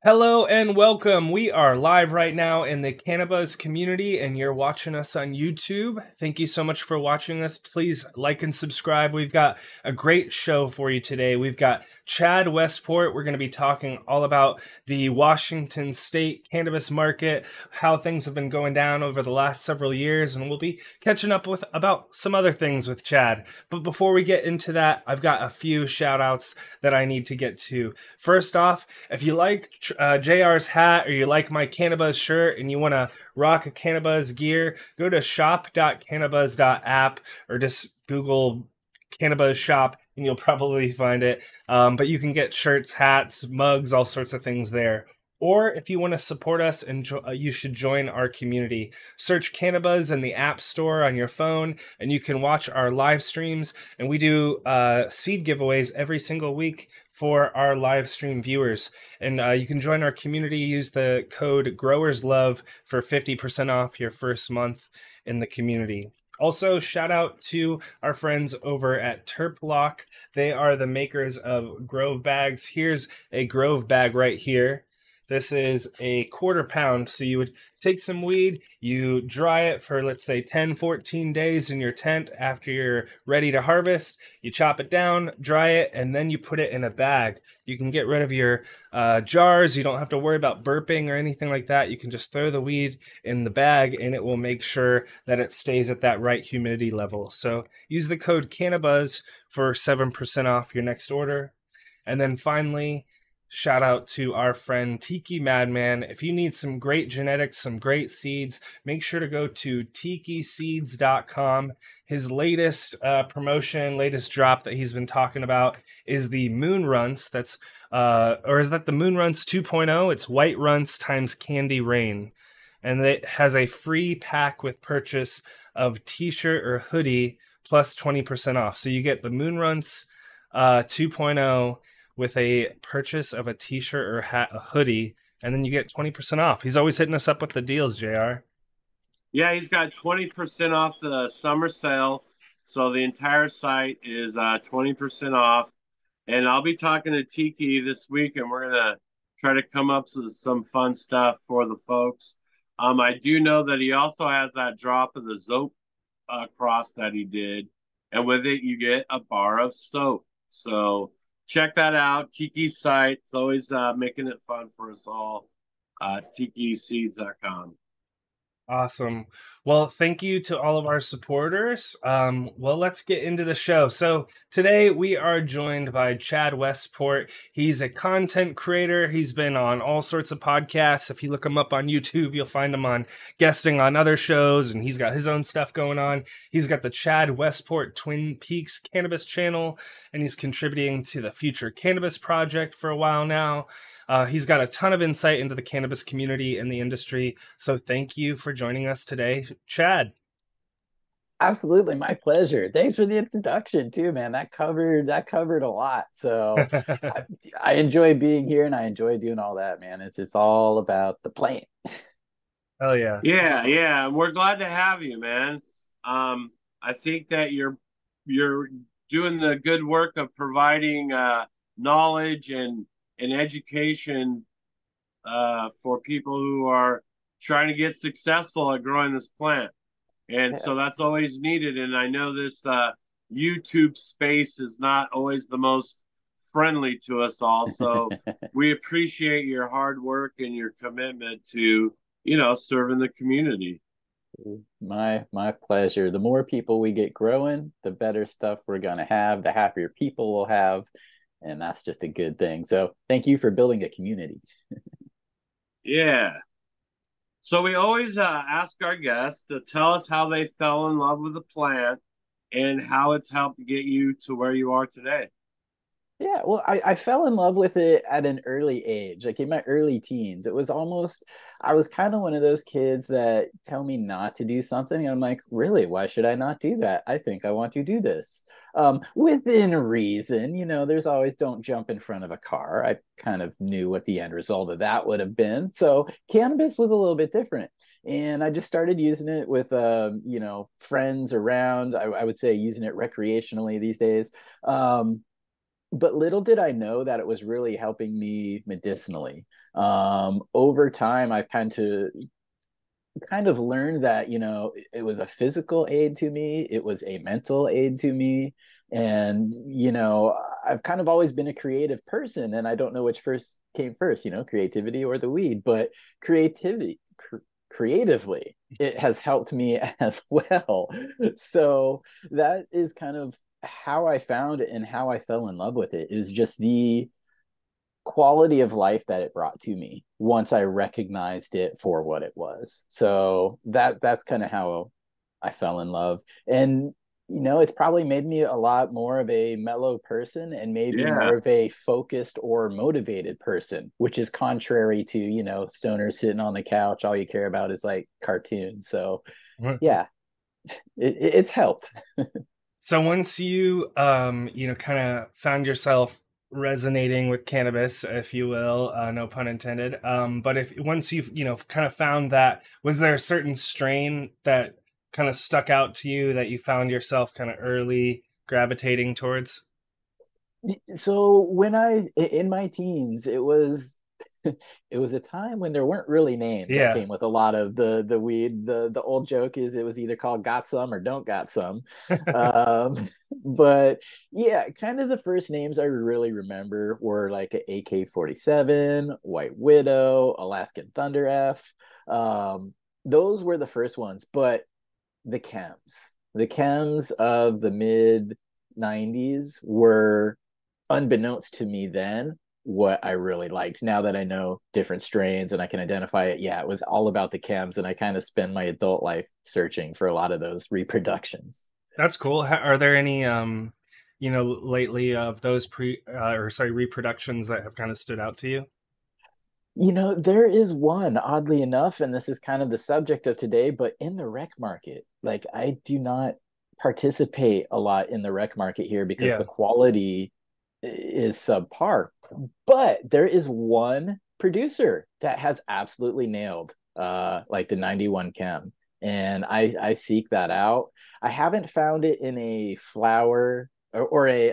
Hello and welcome. We are live right now in the CannaBuzz community and you're watching us on YouTube. Thank you so much for watching us. Please like and subscribe. We've got a great show for you today. We've got Chad Westport. We're going to be talking all about the Washington State cannabis market, how things have been going down over the last several years, and we'll be catching up with about some other things with Chad. But before we get into that, I've got a few shout outs that I need to get to. First off, if you like JR's hat or you like my CannaBuzz shirt and you want to rock a CannaBuzz gear, go to shop.cannabuzz.app or just Google CannaBuzz shop and you'll probably find it. But you can get shirts, hats, mugs, all sorts of things there. Or if you want to support us, and you should join our community. Search CannaBuzz in the App Store on your phone, and you can watch our live streams. And we do seed giveaways every single week for our live stream viewers. And you can join our community. Use the code GROWERSLOVE for 50% off your first month in the community. Also, shout out to our friends over at Terploc. They are the makers of Grove bags. Here's a Grove bag right here. This is a quarter pound. So you would take some weed, you dry it for, let's say, 10, 14 days in your tent after you're ready to harvest. You chop it down, dry it, and then you put it in a bag. You can get rid of your jars. You don't have to worry about burping or anything like that. You can just throw the weed in the bag and it will make sure that it stays at that right humidity level. So use the code CannaBuzz for 7% off your next order. And then finally, shout out to our friend TikiMadMan. If you need some great genetics, some great seeds, make sure to go to tikiseeds.com. His latest promotion, latest drop that he's been talking about is the Moon Runts. That's or is that the Moon Runts 2.0? It's White Runts times Candy Rain. And it has a free pack with purchase of t-shirt or hoodie plus 20% off. So you get the Moon Runts 2.0 with a purchase of a t-shirt or hat, a hoodie, and then you get 20% off. He's always hitting us up with the deals, JR. Yeah, he's got 20% off the summer sale. So the entire site is 20% off. And I'll be talking to Tiki this week, and we're going to try to come up with some fun stuff for the folks. I do know that he also has that drop of the Zope cross that he did. And with it, you get a bar of soap. So check that out. Tiki's site. It's always making it fun for us all. TikiSeeds.com. Awesome. Well, thank you to all of our supporters. Well, let's get into the show. So today we are joined by Chad Westport. He's a content creator. He's been on all sorts of podcasts. If you look him up on YouTube, you'll find him on guesting on other shows, and he's got his own stuff going on. He's got the Chad Westport Twin Peaks Cannabis channel, and he's contributing to the Future Cannabis Project for a while now. He's got a ton of insight into the cannabis community and the industry. So thank you for joining us today, Chad. Absolutely, my pleasure. Thanks for the introduction too, man. That covered a lot. So I enjoy being here and I enjoy doing all that, man. It's all about the plant. Oh yeah. Yeah. We're glad to have you, man. I think that you're doing the good work of providing knowledge and education for people who are trying to get successful at growing this plant. And so that's always needed. And I know this YouTube space is not always the most friendly to us all. So we appreciate your hard work and your commitment to, serving the community. My pleasure. The more people we get growing, the better stuff we're going to have, the happier people we'll have. And that's just a good thing. So thank you for building a community. Yeah. So we always ask our guests to tell us how they fell in love with the plant and how it's helped get you to where you are today. Yeah, well, I fell in love with it at an early age, like in my early teens. It was almost, I was kind of one of those kids that tell me not to do something. And I'm like, really, why should I not do that? I think I want to do this. Within reason, there's always don't jump in front of a car. I kind of knew what the end result of that would have been. So cannabis was a little bit different. And I just started using it with, friends around. I would say using it recreationally these days. but little did I know that it was really helping me medicinally. Over time, I've kind of learned that, it was a physical aid to me, it was a mental aid to me. And, I've kind of always been a creative person, and I don't know which first came first, creativity or the weed, but creativity, creatively, it has helped me as well. So that is kind of how I found it and how I fell in love with it, is just the quality of life that it brought to me once I recognized it for what it was. So that's kind of how I fell in love. And it's probably made me a lot more of a mellow person, and maybe Yeah. more of a focused or motivated person, which is contrary to, stoners sitting on the couch, all you care about is like cartoons. So yeah, it's helped. So once you kind of found yourself resonating with cannabis, if you will, no pun intended. But if once you've kind of found that, was there a certain strain that kind of stuck out to you that you found yourself kind of early gravitating towards? So when in my teens, it was a time when there weren't really names that Yeah. came with a lot of the weed. The old joke is it was either called got some or don't got some. um but yeah, kind of the first names I really remember were like a AK-47, White Widow, Alaskan Thunder F. Those were the first ones. But the chems of the mid 90s were, unbeknownst to me then, what I really liked. Now that I know different strains and I can identify it, yeah, it was all about the chems, and I kind of spend my adult life searching for a lot of those reproductions. That's cool. Are there any lately of those reproductions that have kind of stood out to you? There is one, oddly enough, and this is kind of the subject of today, but in the rec market, like I do not participate a lot in the rec market here because Yeah. the quality is subpar. But there is one producer that has absolutely nailed like the 91 chem. And I seek that out. I haven't found it in a flower or a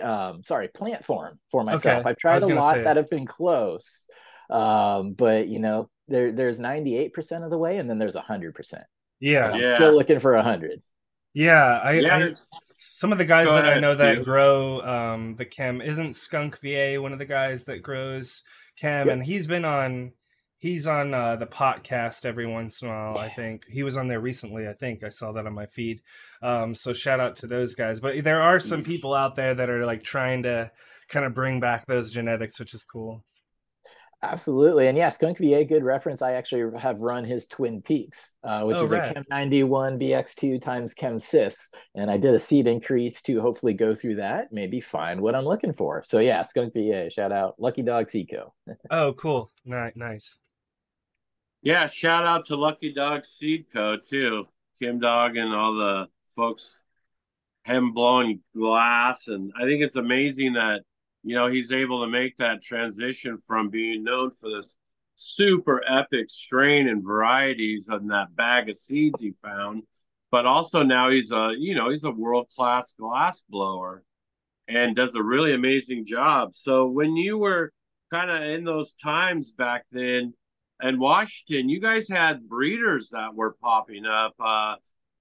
plant form for myself. Okay. I've I tried was a gonna lot say, that have been close. But there's 98% of the way, and then there's 100%. And yeah. I'm still Yeah. looking for 100. Yeah, Yeah. I some of the guys Go that I ahead, know that Q. grow the chem, isn't Skunk VA one of the guys that grows chem, Yep. and he's on the podcast every once in a while. I think he was on there recently. I think I saw that on my feed. So shout out to those guys. But there are some people out there that are like trying to kind of bring back those genetics, which is cool. Absolutely. And yeah, Skunk VA, good reference. I actually have run his Twin Peaks, which Oh, is a rad. Chem 91 BX2 times Chem Sys. And I did a seed increase to hopefully go through that, maybe find what I'm looking for. So yeah, Skunk VA, shout out Lucky Dog Seco. Oh, cool. Nice. Yeah, shout out to Lucky Dog Seed Co. too. Kim Dog and all the folks, him blowing glass. And I think it's amazing that, he's able to make that transition from being known for this super epic strain and varieties on that bag of seeds he found. But also now he's a world-class glass blower and does a really amazing job. So when you were kind of in those times back then in Washington, you guys had breeders that were popping up.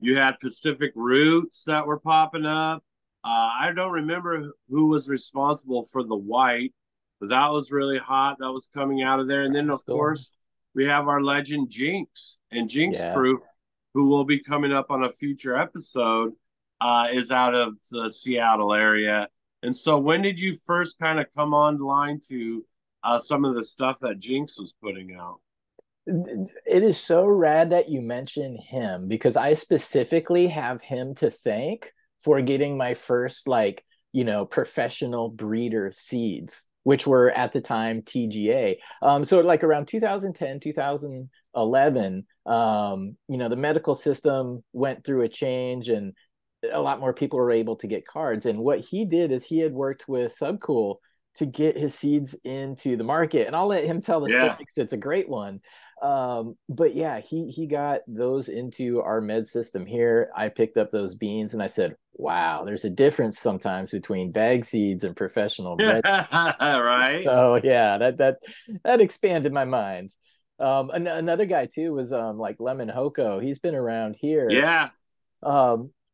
You had Pacific Roots that were popping up. I don't remember who was responsible for the white, but that was really hot. That was coming out of there. And then, of Rascal. course, we have our legend Jinx and Jinx Yeah. Proof, who will be coming up on a future episode, is out of the Seattle area. And so, when did you first kind of come online to some of the stuff that Jinx was putting out? It is so rad that you mention him, because I specifically have him to thank for getting my first, like, professional breeder seeds, which were at the time TGA. So like around 2010, 2011, the medical system went through a change, and a lot more people were able to get cards. And what he did is he had worked with Subcool to get his seeds into the market. And I'll let him tell the story Yeah. because it's a great one. But yeah, he got those into our med system here. I picked up those beans and I said, wow, there's a difference sometimes between bag seeds and professional bred. Right. So yeah, that expanded my mind. Another guy too was like Lemon Hoko. He's been around here. Yeah.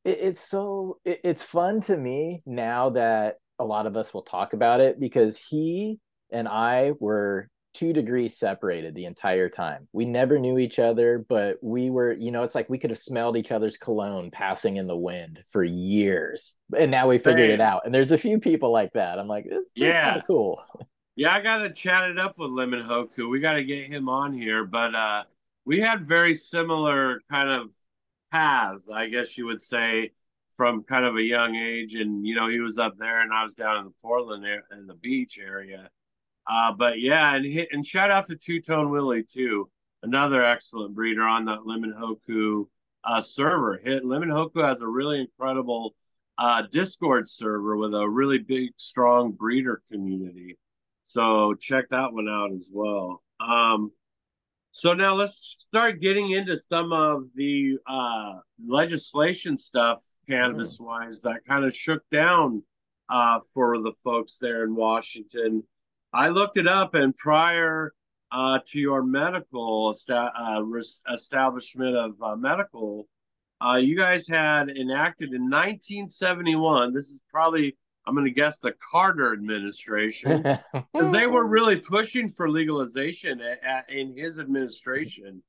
It's fun to me now that a lot of us will talk about it because he and I were 2 degrees separated the entire time. We never knew each other, but we were, it's like we could have smelled each other's cologne passing in the wind for years. And now we figured it Same. out. And there's a few people like that. I'm like, this is kind Yeah. of cool. Yeah, I gotta chat it up with Lemon Hoku. We gotta get him on here. But we had very similar kind of paths, I guess you would say, from kind of a young age. And he was up there and I was down in the Portland in the beach area. But yeah, and shout out to Two Tone Willie too, another excellent breeder on that Lemon Hoku server. Lemon Hoku has a really incredible Discord server with a really big, strong breeder community. So check that one out as well. So now let's start getting into some of the legislation stuff, Mm. cannabis wise, that kind of shook down for the folks there in Washington. I looked it up, and prior to your medical establishment of medical, you guys had enacted in 1971. This is probably, I'm going to guess, the Carter administration. They were really pushing for legalization in his administration.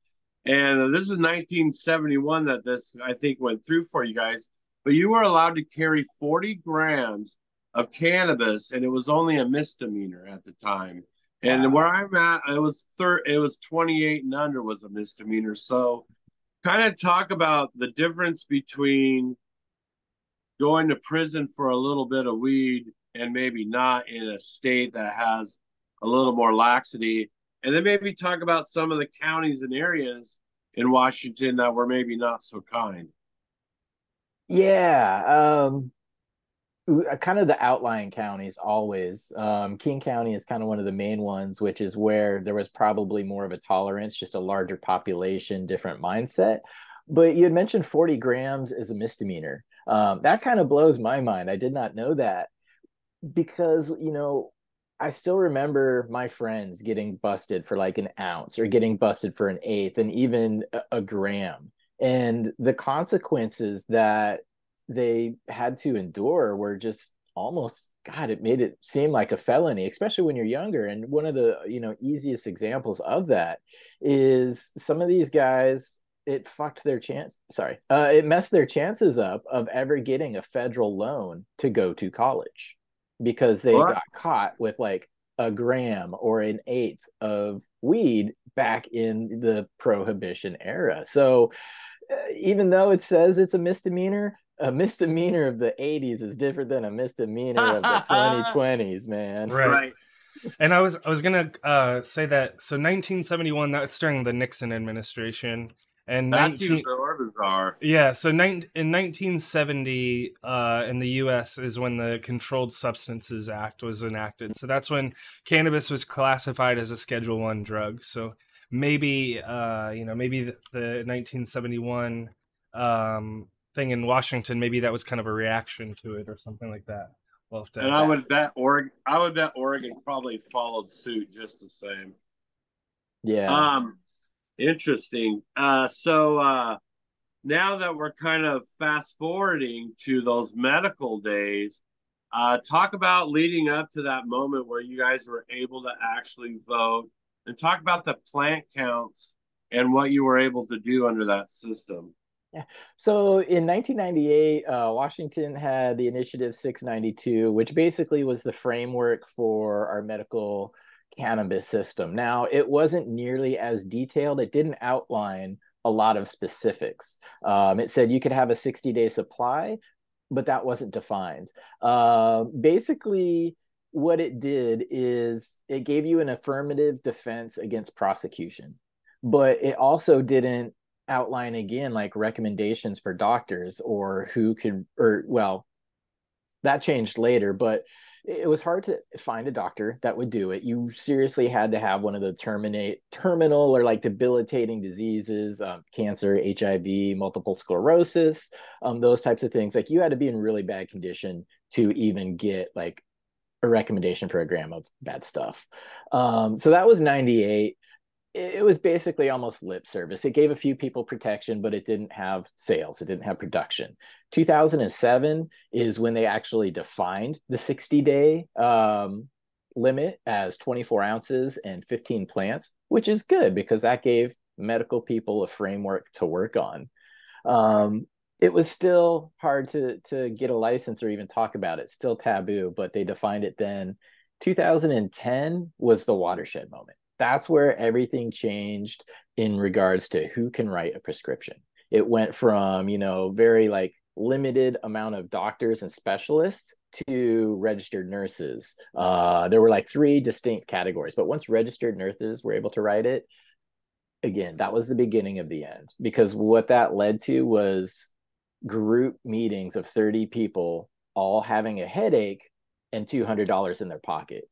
And this is 1971 that this, I think, went through for you guys. But you were allowed to carry 40 grams of cannabis, and it was only a misdemeanor at the time. And where Wow. I'm at, it was 28 and under was a misdemeanor. So kind of talk about the difference between going to prison for a little bit of weed and maybe not in a state that has a little more laxity. And then maybe talk about some of the counties and areas in Washington that were maybe not so kind. Yeah. Kind of the outlying counties always. King County is kind of one of the main ones, which is where there was probably more of a tolerance, just a larger population, different mindset. But you had mentioned 40 grams is a misdemeanor. That kind of blows my mind. I did not know that because, I still remember my friends getting busted for like an ounce or getting busted for an eighth and even a gram. And the consequences that they had to endure were just almost, God, it made it seem like a felony, especially when you're younger. And one of the, easiest examples of that is some of these guys, it fucked their chance. Sorry. It messed their chances up of ever getting a federal loan to go to college because they What? got caught with like a gram or an eighth of weed back in the prohibition era. So even though it says it's a misdemeanor of the 80s is different than a misdemeanor of the 2020s, man. Right. Right. And I was gonna say that, so 1971, that's during the Nixon administration, and That's even 19 more bizarre. yeah, so in 1970 in the US is when the Controlled Substances Act was enacted. So that's when cannabis was classified as a Schedule 1 drug. So maybe maybe the 1971 thing in Washington, maybe that was kind of a reaction to it or something like that. We'll have And to. I would bet Oregon probably followed suit just the same. Yeah. Um, Interesting. So now that we're kind of fast forwarding to those medical days, talk about leading up to that moment where you guys were able to actually vote, and talk about the plant counts and what you were able to do under that system. Yeah. So in 1998, Washington had the Initiative 692, which basically was the framework for our medical cannabis system. Now, it wasn't nearly as detailed. It didn't outline a lot of specifics. It said you could have a 60-day supply, but that wasn't defined. Basically, what it did is it gave you an affirmative defense against prosecution, but it also didn't outline again like recommendations for doctors or who could, or well, that changed later, but it was hard to find a doctor that would do it. You seriously had to have one of the terminal or like debilitating diseases, cancer, HIV, multiple sclerosis, those types of things. Like you had to be in really bad condition to even get like a recommendation for a gram of bad stuff. So that was 98. It was basically almost lip service. It gave a few people protection, but it didn't have sales. It didn't have production. 2007 is when they actually defined the 60-day limit as 24 ounces and 15 plants, which is good because that gave medical people a framework to work on. It was still hard to get a license or even talk about it, still taboo, but they defined it then. 2010 was the watershed moment. That's where everything changed in regards to who can write a prescription. It went from, very like limited amount of doctors and specialists to registered nurses. There were like 3 distinct categories, but once registered nurses were able to write it, again, that was the beginning of the end, because what that led to was group meetings of 30 people all having a headache and $200 in their pocket.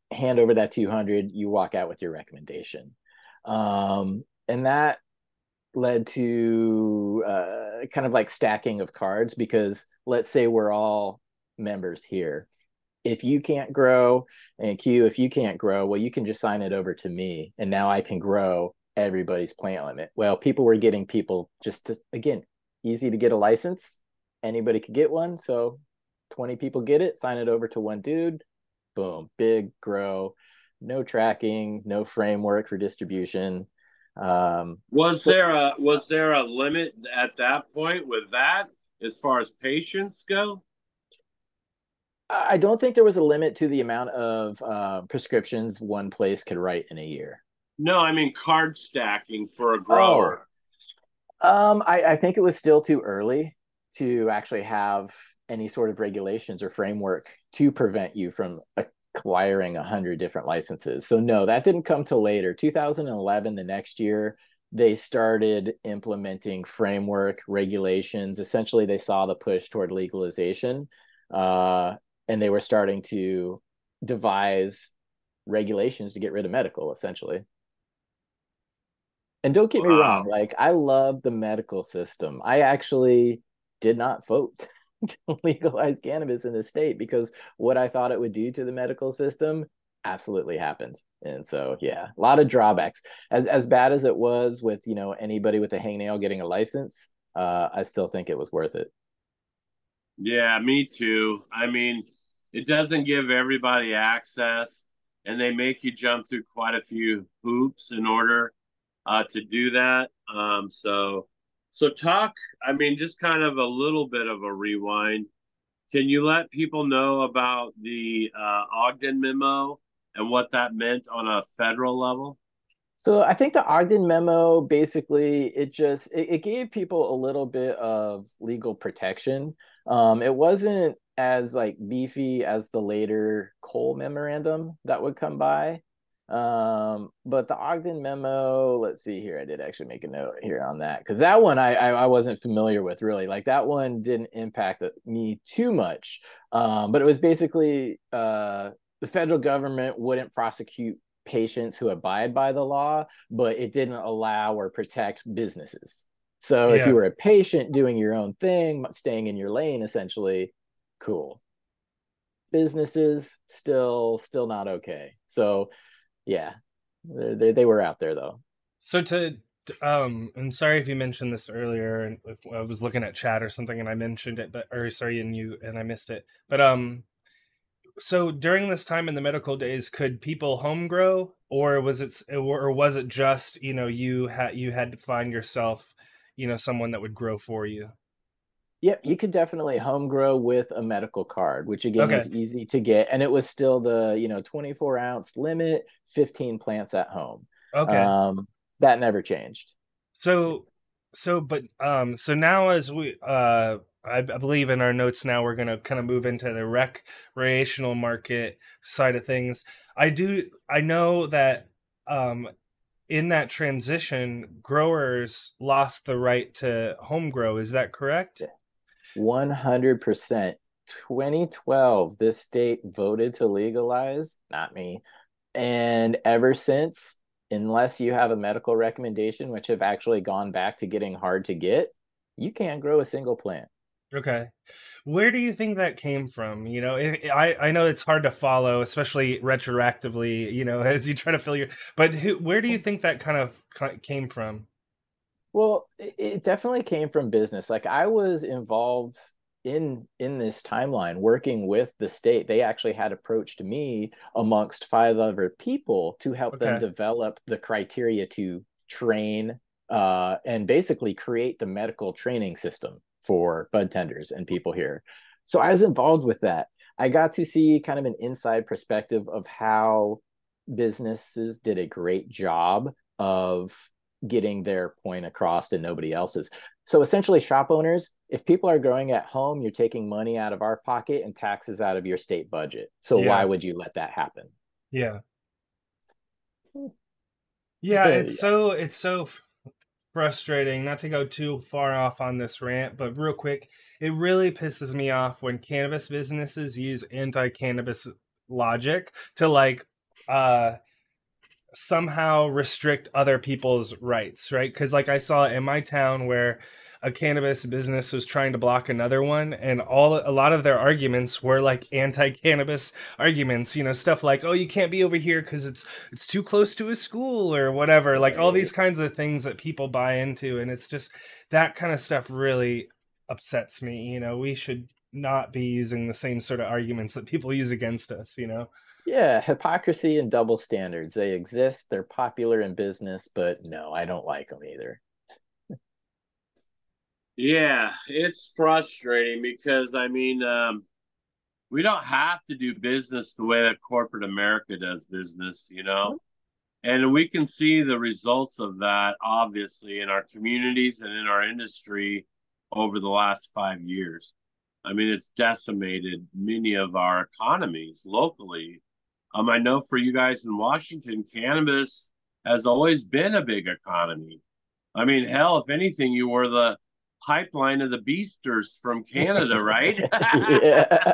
Hand over that 200, you walk out with your recommendation. And that led to kind of like stacking of cards, because let's say we're all members here. If you can't grow, and Q, if you can't grow, well, you can just sign it over to me, and now I can grow everybody's plant limit. Well, people were getting people just to, again, easy to get a license. Anybody could get one. So 20 people get it, sign it over to one dude. Boom, big grow, no tracking, no framework for distribution. Was there a limit at that point with that as far as patients go? I don't think there was a limit to the amount of prescriptions one place could write in a year. No, I mean card stacking for a grower. I think it was still too early to actually have any sort of regulations or framework to prevent you from acquiring 100 different licenses. So no, that didn't come till later. 2011, the next year, they started implementing framework regulations. Essentially, they saw the push toward legalization, and they were starting to devise regulations to get rid of medical, essentially. And don't get me wrong, Wow. like I love the medical system. I actually did not vote to legalize cannabis in the state because what I thought it would do to the medical system absolutely happened. And so yeah, a lot of drawbacks. As bad as it was with, anybody with a hangnail getting a license, I still think it was worth it. Yeah, me too. I mean, it doesn't give everybody access, and they make you jump through quite a few hoops in order to do that. So talk. I mean, just kind of a little bit of a rewind. Can you let people know about the Ogden memo and what that meant on a federal level? So I think the Ogden memo basically it gave people a little bit of legal protection. It wasn't as like beefy as the later Cole memorandum that would come by. But the Ogden memo, let's see here. I did actually make a note here on that because that one I wasn't familiar with really. Like that one didn't impact me too much. But it was basically the federal government wouldn't prosecute patients who abide by the law, but it didn't allow or protect businesses. So if you Yeah. were a patient doing your own thing, staying in your lane, essentially, cool. Businesses still not okay. So yeah, they were out there though. So and sorry if you mentioned this earlier, and if I was looking at chat or something and I mentioned it, but or sorry, and I missed it. But so during this time in the medical days, could people home grow, or was it just you had to find yourself, someone that would grow for you? Yep, you could definitely home grow with a medical card, which again Okay. was easy to get, and it was still the 24-ounce limit, 15 plants at home. Okay. Um, that never changed. So, so now as I believe in our notes now we're gonna kind of move into the recreational market side of things. I know that um, in that transition, growers lost the right to home grow. Is that correct? 100%. 2012, this state voted to legalize, not me. And ever since, unless you have a medical recommendation, which have actually gone back to getting hard to get, you can't grow a single plant. Okay. Where do you think that came from? I know it's hard to follow, especially retroactively, as you try to fill your, but where do you think that kind of came from? Well, it definitely came from business. Like I was involved in this timeline working with the state. They actually had approached me amongst five other people to help them Okay. develop the criteria to train and basically create the medical training system for bud tenders and people here. So I was involved with that. I got to see kind of an inside perspective of how businesses did a great job of getting their point across and nobody else's. So essentially, shop owners, if people are growing at home, you're taking money out of our pocket and taxes out of your state budget. So why Yeah. would you let that happen? Yeah. Yeah, it's so frustrating, not to go too far off on this rant, but real quick, it really pisses me off when cannabis businesses use anti-cannabis logic to uh somehow restrict other people's rights, right? Because like I saw in my town where a cannabis business was trying to block another one, and a lot of their arguments were like anti-cannabis arguments, stuff like, oh, you can't be over here because it's too close to a school or whatever, like all Right. these kinds of things that people buy into, and it's just that kind of stuff really upsets me. We should not be using the same sort of arguments that people use against us. Yeah, hypocrisy and double standards. They exist. They're popular in business, but no, I don't like them either. Yeah, it's frustrating because we don't have to do business the way that corporate America does business, and we can see the results of that obviously in our communities and in our industry over the last 5 years. I mean, it's decimated many of our economies locally. I know for you guys in Washington, cannabis has always been a big economy. I mean, hell, if anything, you were the pipeline of the beasters from Canada, right? Yeah.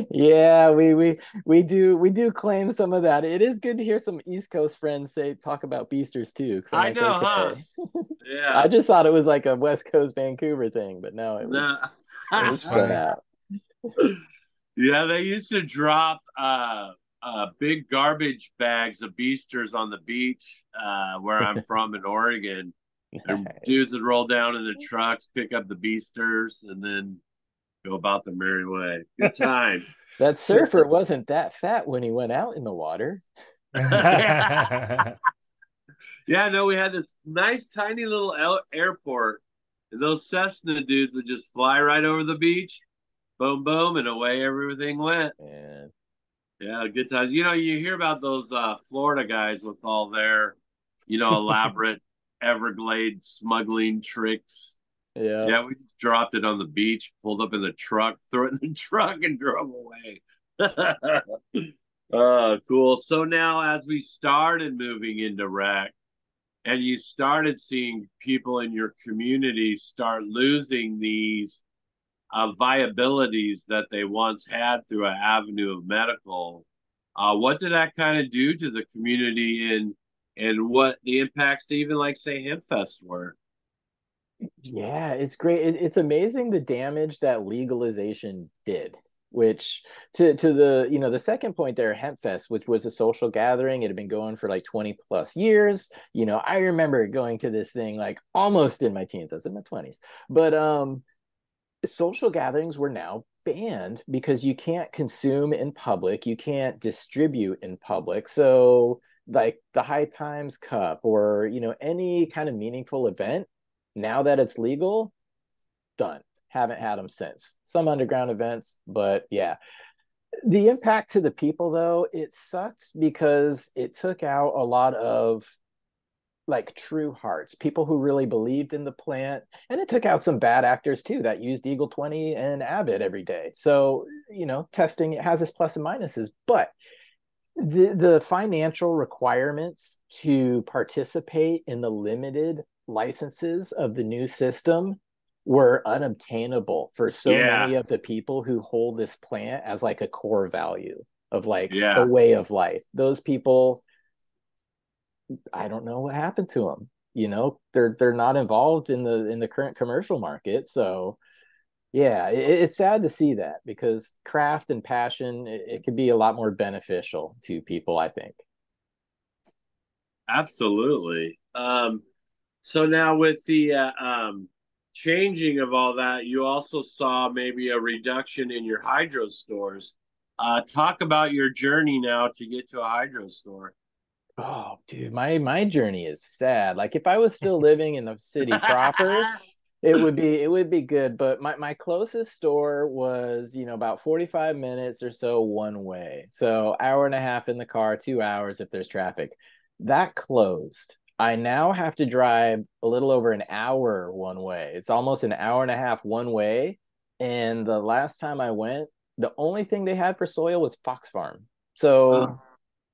Yeah, we do claim some of that. It is good to hear some East Coast friends say talk about beasters too, because I'm I like, know, huh? okay. Yeah. I just thought it was like a West Coast Vancouver thing, but no, it was No. it That's was spread funny. out. Yeah, they used to drop big garbage bags of beasters on the beach where I'm from in Oregon. And dudes Nice. would roll down in the trucks, pick up the beasters, and then go about their merry way. Good times. That So, surfer wasn't that fat when he went out in the water. Yeah. Yeah, no, we had this nice, tiny little airport. And those Cessna dudes would just fly right over the beach, boom, boom, and away everything went. And Yeah, good times. You hear about those Florida guys with all their, elaborate Everglades smuggling tricks. yeah. Yeah, we just dropped it on the beach, pulled up in the truck, threw it in the truck, and drove away. Cool. So now, as we started moving into rec, and you started seeing people in your community start losing these viabilities that they once had through an avenue of medical. What did that kind of do to the community and what the impacts to even like say Hempfest were? Yeah, it's great. It's amazing the damage that legalization did. Which to the second point there, Hempfest, which was a social gathering, it had been going for like 20 plus years. I remember going to this thing like almost in my teens. I was in my 20s, but social gatherings were now banned because you can't consume in public, you can't distribute in public. So like the High Times Cup or any kind of meaningful event, now that it's legal, done. Haven't had them since. Some underground events, but yeah. The impact to the people though, it sucked because it took out a lot of like true hearts, people who really believed in the plant. And it took out some bad actors too that used Eagle 20 and Abbott every day. So, testing, it has its plus and minuses, but the financial requirements to participate in the limited licenses of the new system were unobtainable for so Yeah, many of the people who hold this plant as like a core value of like a yeah. way of life. Those people, I don't know what happened to them. You know, they're not involved in the current commercial market. So yeah, it's sad to see that because craft and passion, it could be a lot more beneficial to people, I think. Absolutely. So now with the changing of all that, you also saw maybe a reduction in your hydro stores. Talk about your journey now to get to a hydro store. Oh, dude, my journey is sad. Like if I was still living in the city proper, it would be good. But my closest store was, you know, about 45 minutes or so one way. So hour and a half in the car, 2 hours if there's traffic. That closed. I now have to drive a little over an hour one way. It's almost an hour and a half one way. And the last time I went, the only thing they had for soil was Fox Farm. So Oh,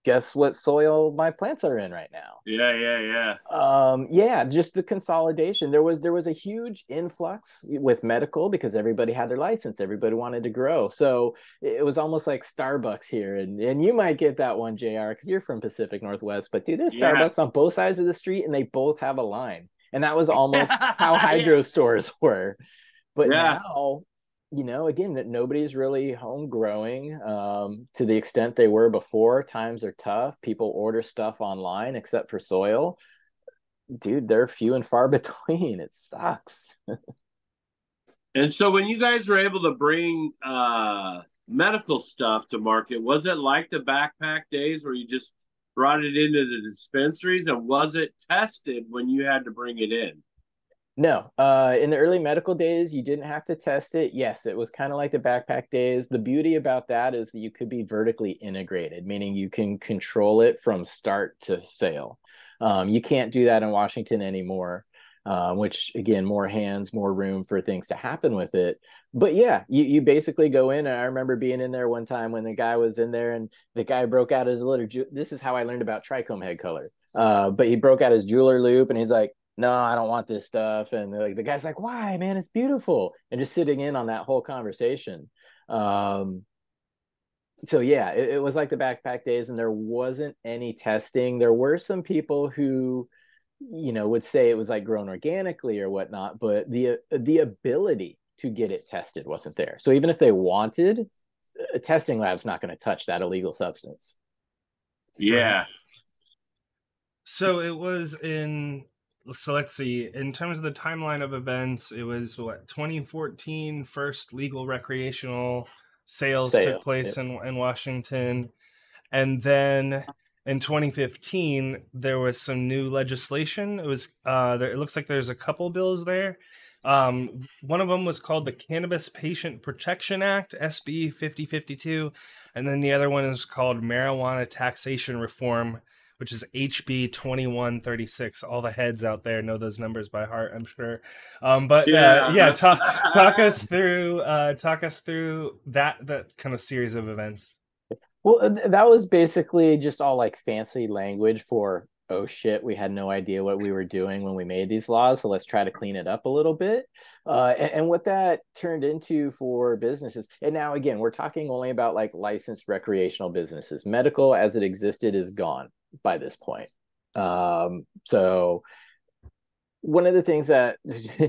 guess what soil my plants are in right now? yeah, yeah, yeah. Yeah, just the consolidation. There was a huge influx with medical because everybody had their license, everybody wanted to grow. So it was almost like Starbucks here, and you might get that one, JR, because you're from Pacific Northwest. But dude, there's Yeah. Starbucks on both sides of the street, and they both have a line, and that was almost how Yeah. hydro stores were. But Yeah. now, you know, again, that nobody's really home growing to the extent they were before. Times are tough. People order stuff online, except for soil. Dude, they're few and far between. It sucks. And so when you guys were able to bring medical stuff to market, was it like the backpack days where you just brought it into the dispensaries, and was it tested when you had to bring it in? No, in the early medical days, you didn't have to test it. Yes, it was kind of like the backpack days. The beauty about that is that you could be vertically integrated, meaning you can control it from start to sale. You can't do that in Washington anymore, which again, more hands, more room for things to happen with it. But yeah, you basically go in. And I remember being in there one time when the guy was in there and the guy broke out his little, this is how I learned about trichome head color. But he broke out his jeweler loop and he's like, no, I don't want this stuff. And like the guy's like, why, man? It's beautiful. And just sitting in on that whole conversation. Um, so yeah, it was like the backpack days, and there wasn't any testing. There were some people who, you know, would say it was like grown organically or whatnot, but the ability to get it tested wasn't there. So even if they wanted, a testing lab's not going to touch that illegal substance. Right. Yeah. So it was in, so let's see, in terms of the timeline of events, it was what, 2014, first legal recreational sales took Sale. place Yep. in Washington. And then in 2015, there was some new legislation. It was it looks like there's a couple bills there. One of them was called the Cannabis Patient Protection Act, SB 5052, and then the other one is called Marijuana Taxation Reform, which is HB 2136. All the heads out there know those numbers by heart, I'm sure. But yeah, Yeah. talk us through that kind of series of events. Well, that was basically just all like fancy language for, oh shit, we had no idea what we were doing when we made these laws. So let's try to clean it up a little bit. And what that turned into for businesses. And now, again, we're talking only about like licensed recreational businesses. Medical as it existed is gone by this point. So one of the things that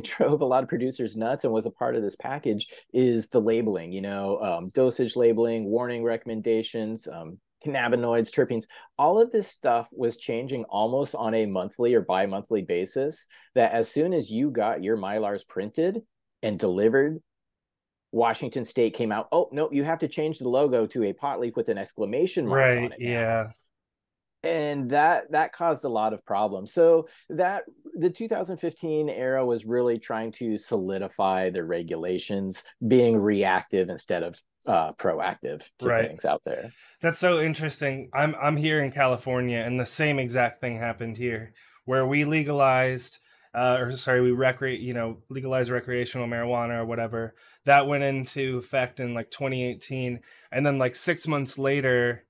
drove a lot of producers nuts and was a part of this package is the labeling, you know, dosage labeling, warning recommendations, cannabinoids, terpenes, all of this stuff was changing almost on a monthly or bi-monthly basis, that as soon as you got your Mylars printed and delivered, Washington State came out, oh, no, you have to change the logo to a pot leaf with an exclamation mark on Right, it now. yeah. And that caused a lot of problems. So that the 2015 era was really trying to solidify the regulations, being reactive instead of proactive to Right. things out there. That's so interesting. I'm here in California, and the same exact thing happened here, where we legalized, or sorry, legalized recreational marijuana or whatever. That went into effect in like 2018, and then like 6 months later,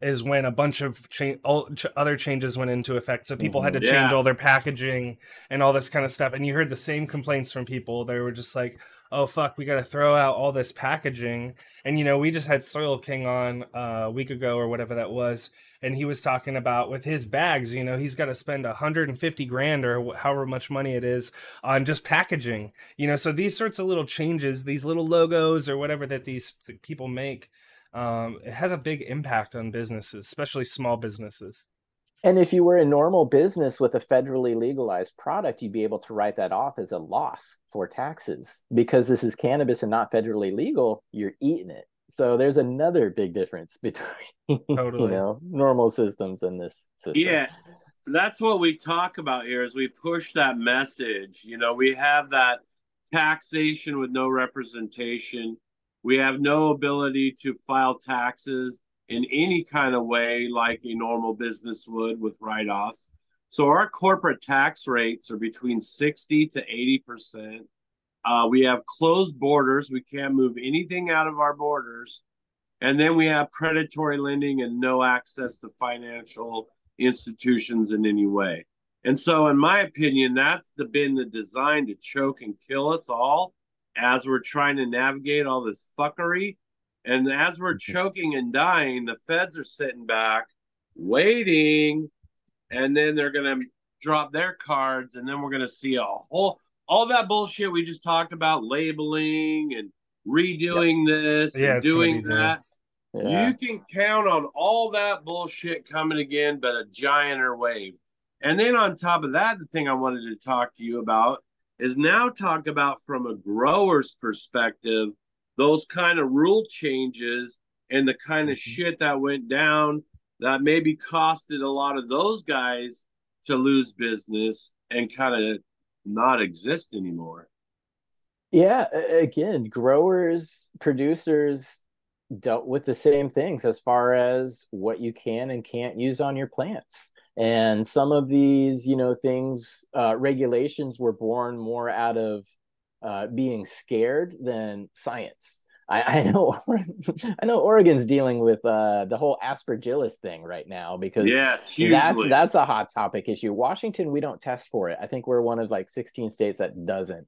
is when a bunch of other changes went into effect. So people had to change Yeah. all their packaging and all this kind of stuff. And you heard the same complaints from people. They were just like, oh, fuck, we got to throw out all this packaging. And, you know, we just had Soil King on a week ago or whatever that was. And he was talking about with his bags, you know, he's got to spend 150 grand or however much money it is on just packaging, you know. So these sorts of little changes, these little logos or whatever that these people make, it has a big impact on businesses, especially small businesses. And if you were a normal business with a federally legalized product, you'd be able to write that off as a loss for taxes. Because this is cannabis and not federally legal, you're eating it. So there's another big difference between Totally. you know, normal systems and this system. Yeah, that's what we talk about here is we push that message. You know, we have that taxation with no representation. We have no ability to file taxes in any kind of way like a normal business would with write-offs. So our corporate tax rates are between 60 to 80%. We have closed borders. We can't move anything out of our borders. And then we have predatory lending and no access to financial institutions in any way. And so, in my opinion, that's been the design to choke and kill us all as we're trying to navigate all this fuckery. And as we're choking and dying, the feds are sitting back, waiting, and then they're going to drop their cards, and then we're going to see all that bullshit we just talked about, labeling and redoing this and doing that. Yeah. You can count on all that bullshit coming again, but a gianter wave. And then on top of that, the thing I wanted to talk to you about is now talk about from a grower's perspective, those kind of rule changes and the kind of shit that went down that maybe costed a lot of those guys to lose business and kind of not exist anymore. Yeah, again, growers, producers dealt with the same things as far as what you can and can't use on your plants. And some of these, you know, things, regulations were born more out of being scared than science. I know I know Oregon's dealing with the whole aspergillus thing right now because that's a hot topic issue. Washington, we don't test for it. I think we're one of like 16 states that doesn't.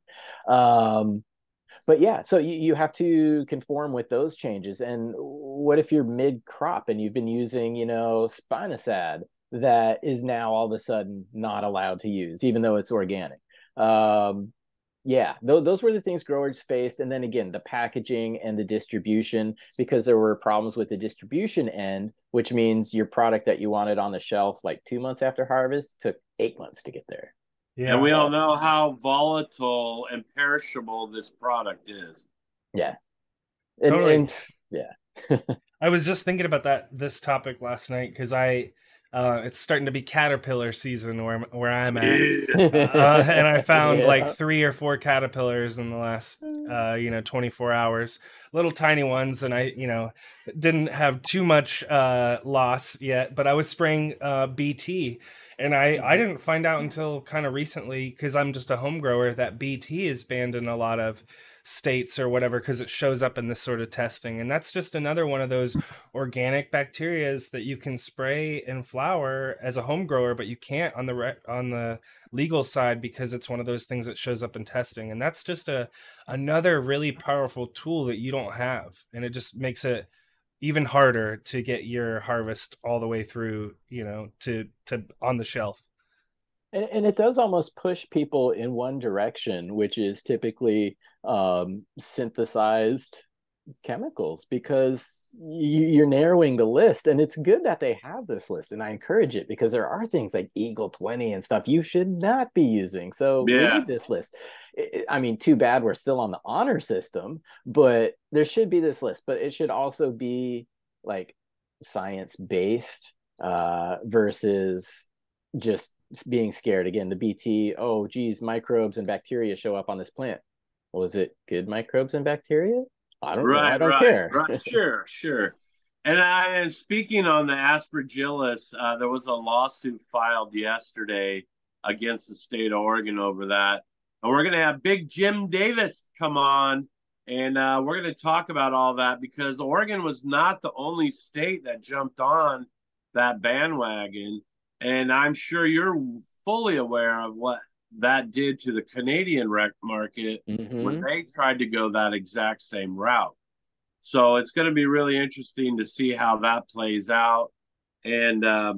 But yeah, so you have to conform with those changes. And what if you're mid-crop and you've been using, you know, spinosad that is now all of a sudden not allowed to use, even though it's organic? Yeah, those were the things growers faced. And then again, the packaging and the distribution, because there were problems with the distribution end, which means your product that you wanted on the shelf like 2 months after harvest took 8 months to get there. Yeah, and we all know how volatile and perishable this product is. Yeah. Totally. Yeah. I was just thinking about this topic last night because it's starting to be caterpillar season where I'm at. And I found like 3 or 4 caterpillars in the last 24 hours, little tiny ones, and I didn't have too much loss yet, but I was spraying BT, and I didn't find out until kind of recently, because I'm just a home grower, that BT is banned in a lot of states or whatever because it shows up in this sort of testing. And that's just another one of those organic bacterias that you can spray in flower as a home grower, but you can't on the legal side because it's one of those things that shows up in testing. And that's just another really powerful tool that you don't have, and it just makes it even harder to get your harvest all the way through, to on the shelf. And it does almost push people in one direction, which is typically synthesized chemicals, because you're narrowing the list. And it's good that they have this list, and I encourage it, because there are things like Eagle 20 and stuff you should not be using. So read this list. I mean, too bad we're still on the honor system, but there should be this list. But it should also be like science-based versus just being scared. Again, the BT, oh geez, microbes and bacteria show up on this plant. Well, is it good microbes and bacteria? I don't know. I don't care. Right. Sure. And speaking on the aspergillus, there was a lawsuit filed yesterday against the state of Oregon over that. And we're going to have Big Jim Davis come on And we're going to talk about all that because Oregon was not the only state that jumped on that bandwagon. And I'm sure you're fully aware of what that did to the Canadian rec market when they tried to go that exact same route. So it's going to be really interesting to see how that plays out. And I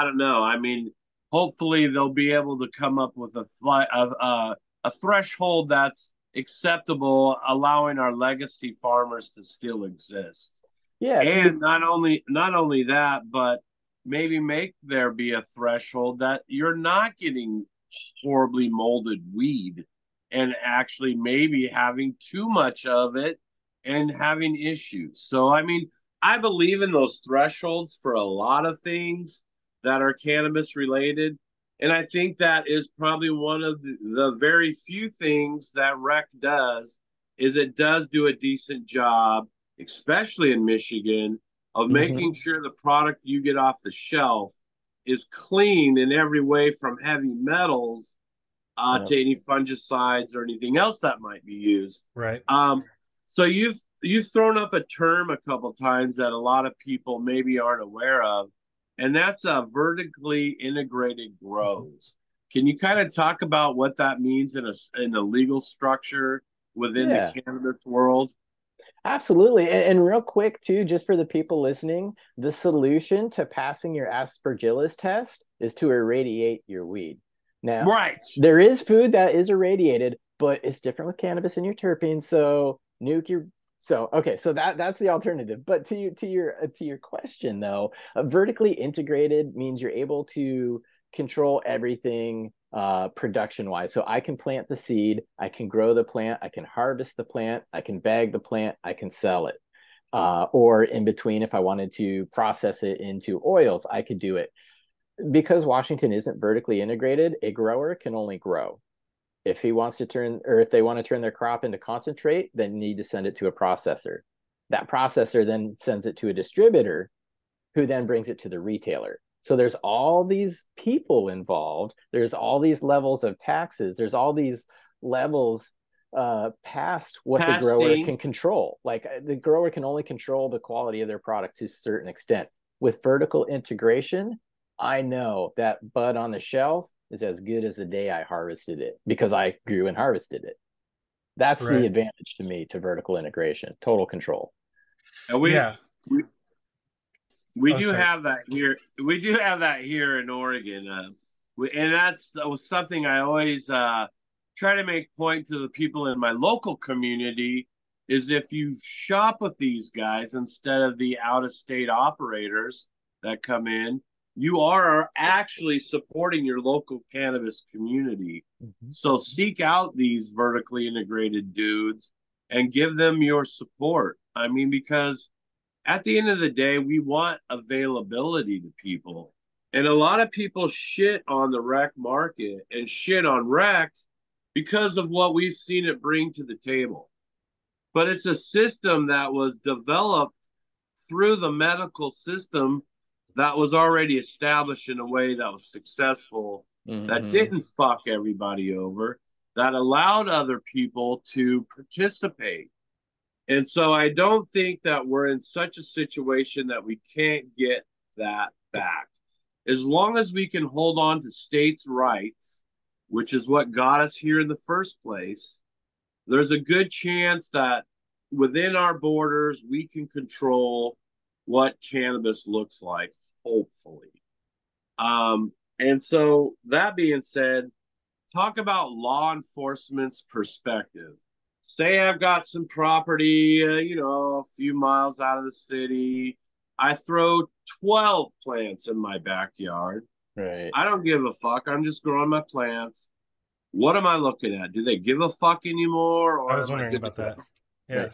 don't know. I mean, hopefully they'll be able to come up with a threshold that's acceptable, allowing our legacy farmers to still exist. Yeah, and not only that, but maybe make there be a threshold that you're not getting horribly molded weed and actually maybe having too much of it and having issues. So I mean, I believe in those thresholds for a lot of things that are cannabis related. And I think that is probably one of the very few things that rec does is it does do a decent job, especially in Michigan, of making sure the product you get off the shelf is clean in every way from heavy metals to any fungicides or anything else that might be used. Right. So you've thrown up a term a couple times that a lot of people maybe aren't aware of, and that's vertically integrated grows. Can you kind of talk about what that means in a legal structure within the cannabis world? Absolutely. And real quick, too, just for the people listening, the solution to passing your aspergillus test is to irradiate your weed. Now, there is food that is irradiated, but it's different with cannabis and your terpenes. So nuke your. So okay, so that's the alternative. But to your question though, vertically integrated means you're able to control everything production wise. So I can plant the seed, I can grow the plant, I can harvest the plant, I can bag the plant, I can sell it. Or in between, if I wanted to process it into oils, I could do it. Because Washington isn't vertically integrated, a grower can only grow. If he wants to turn, or if they want to turn their crop into concentrate, then you need to send it to a processor. That processor then sends it to a distributor who then brings it to the retailer. So there's all these people involved. There's all these levels of taxes. There's all these levels past what the grower can control. Like the grower can only control the quality of their product to a certain extent. With vertical integration, I know that bud on the shelf is as good as the day I harvested it because I grew and harvested it. That's the advantage to me to vertical integration, total control. And we do have that here. We do have that here in Oregon. And that's something I always try to make point to the people in my local community is if you shop with these guys instead of the out-of-state operators that come in, you are actually supporting your local cannabis community. So seek out these vertically integrated dudes and give them your support. I mean, because at the end of the day, we want availability to people. And a lot of people shit on the rec market and shit on rec because of what we've seen it bring to the table. But it's a system that was developed through the medical system that was already established in a way that was successful, that didn't fuck everybody over, that allowed other people to participate. And so I don't think that we're in such a situation that we can't get that back. As long as we can hold on to states' rights, which is what got us here in the first place, there's a good chance that within our borders, we can control what cannabis looks like, hopefully. And so that being said, talk about law enforcement's perspective. Say I've got some property, a few miles out of the city. I throw 12 plants in my backyard. Right. I don't give a fuck. I'm just growing my plants. What am I looking at? Do they give a fuck anymore? Or I was wondering about that. Yeah. Right.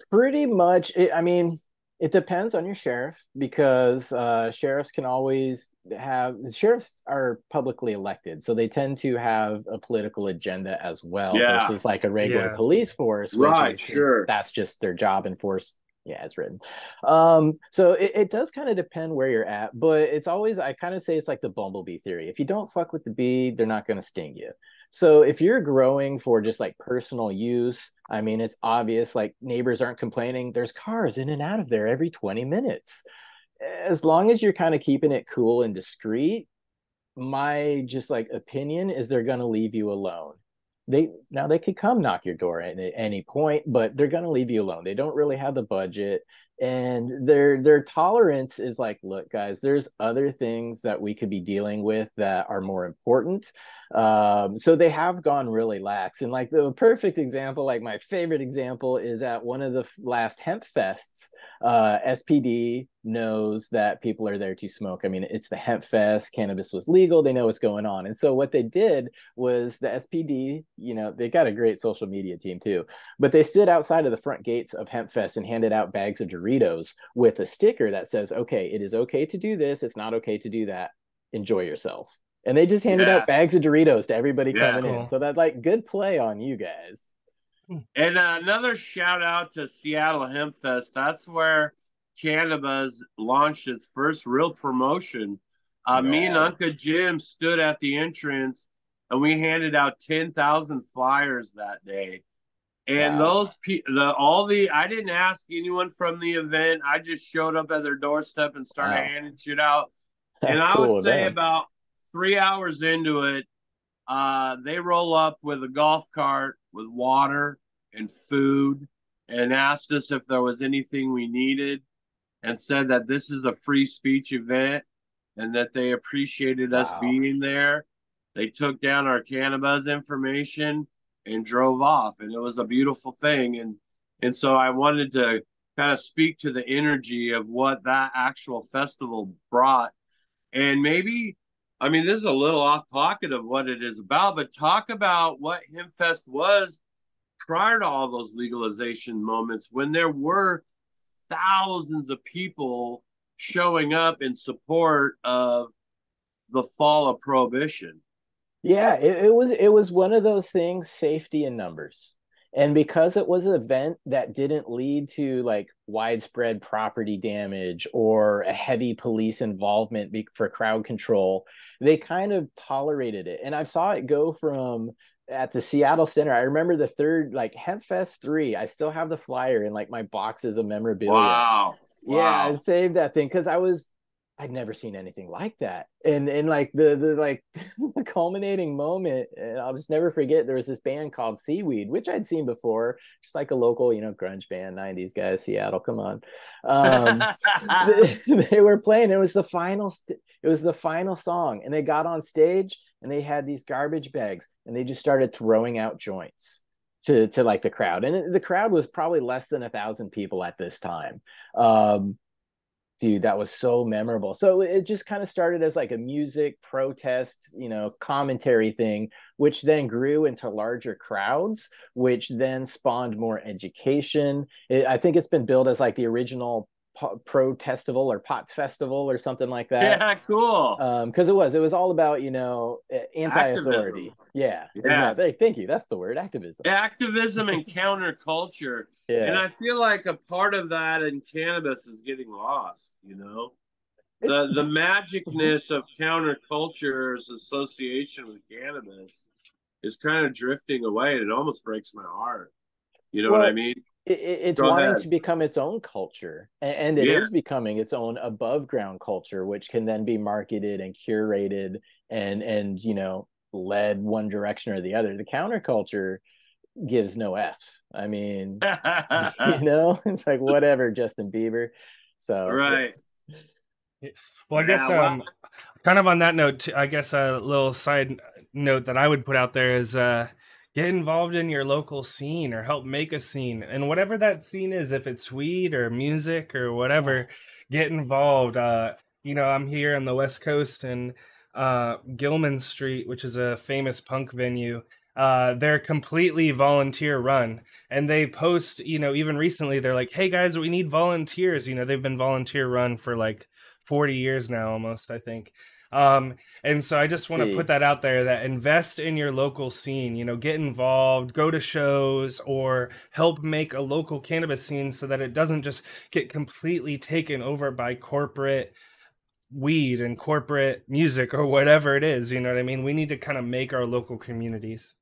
Pretty much. It depends on your sheriff because sheriffs can always sheriffs are publicly elected, so they tend to have a political agenda as well versus like a regular police force, which that's just their job, enforce Yeah, it's written. So it does kind of depend where you're at, but it's always, I kind of say it's like the bumblebee theory. If you don't fuck with the bee, they're not going to sting you. So if you're growing for just like personal use, I mean, it's obvious, like neighbors aren't complaining. There's cars in and out of there every 20 minutes. As long as you're kind of keeping it cool and discreet, my just like opinion is they're going to leave you alone. They could come knock your door at any point, but they're going to leave you alone. They don't really have the budget, and their tolerance is like, look guys, there's other things that we could be dealing with that are more important. So they have gone really lax. And like the perfect example, like my favorite example, is at one of the last hemp fests. SPD knows that people are there to smoke. I mean, it's the hemp fest, cannabis was legal, they know what's going on. And so what they did was the SPD, they got a great social media team too, but they stood outside of the front gates of hemp fest and handed out bags of Doritos with a sticker that says, okay, it is okay to do this, it's not okay to do that, enjoy yourself. And they just handed out bags of Doritos to everybody coming in. So that, like, good play on you guys. And another shout out to Seattle Hemp Fest. That's where CannaBuzz launched its first real promotion. Me and Uncle Jim stood at the entrance, and we handed out 10,000 flyers that day. And those people, I didn't ask anyone from the event. I just showed up at their doorstep and started handing shit out. And I would say about 3 hours into it, they roll up with a golf cart with water and food and asked us if there was anything we needed, and said that this is a free speech event and that they appreciated us being there. They took down our CannaBuzz information and drove off, and it was a beautiful thing. And so I wanted to kind of speak to the energy of what that actual festival brought. And maybe, I mean, this is a little off pocket of what it is about, but talk about what HempFest was prior to all those legalization moments, when there were thousands of people showing up in support of the fall of prohibition. Yeah, it was one of those things, safety in numbers. And because it was an event that didn't lead to like widespread property damage or a heavy police involvement for crowd control, they kind of tolerated it. And I saw it go from, at the Seattle Center, I remember the third, like HempFest 3, I still have the flyer in like my boxes of memorabilia. Wow. Yeah, I saved that thing because I'd never seen anything like that. And like the like the culminating moment, and I'll just never forget, there was this band called Seaweed, which I'd seen before, just like a local, grunge band, 90s guys, Seattle, come on. They were playing, it was the final song, and they got on stage and they had these garbage bags and they just started throwing out joints to like the crowd. And the crowd was probably less than 1,000 people at this time. Dude, that was so memorable. So it just kind of started as like a music protest, commentary thing, which then grew into larger crowds, which then spawned more education. I think it's been billed as like the original protestival or pot festival or something like that. Yeah, cool. Because it was all about, anti-authority. Yeah, exactly. Thank you. That's the word, activism. Activism and counterculture. Yeah. And I feel like a part of that in cannabis is getting lost, the magicness of counterculture's association with cannabis is kind of drifting away, and it almost breaks my heart. You know what I mean? It's wanting to become its own culture, and it is becoming its own above ground culture, which can then be marketed and curated and led one direction or the other. The counterculture gives no F's. I mean, it's like whatever, Justin Bieber. So right. Yeah. Well, I guess kind of on that note, I guess a little side note that I would put out there is get involved in your local scene or help make a scene, and whatever that scene is, if it's weed or music or whatever, get involved. I'm here on the West Coast, and Gilman Street, which is a famous punk venue. They're completely volunteer run, and they post, even recently, they're like, hey guys, we need volunteers. They've been volunteer run for like 40 years now, almost, I think. And so I just want to put See. that out there, that invest in your local scene, get involved, go to shows, or help make a local cannabis scene so that it doesn't just get completely taken over by corporate weed and corporate music or whatever it is. You know what I mean? We need to kind of make our local communities.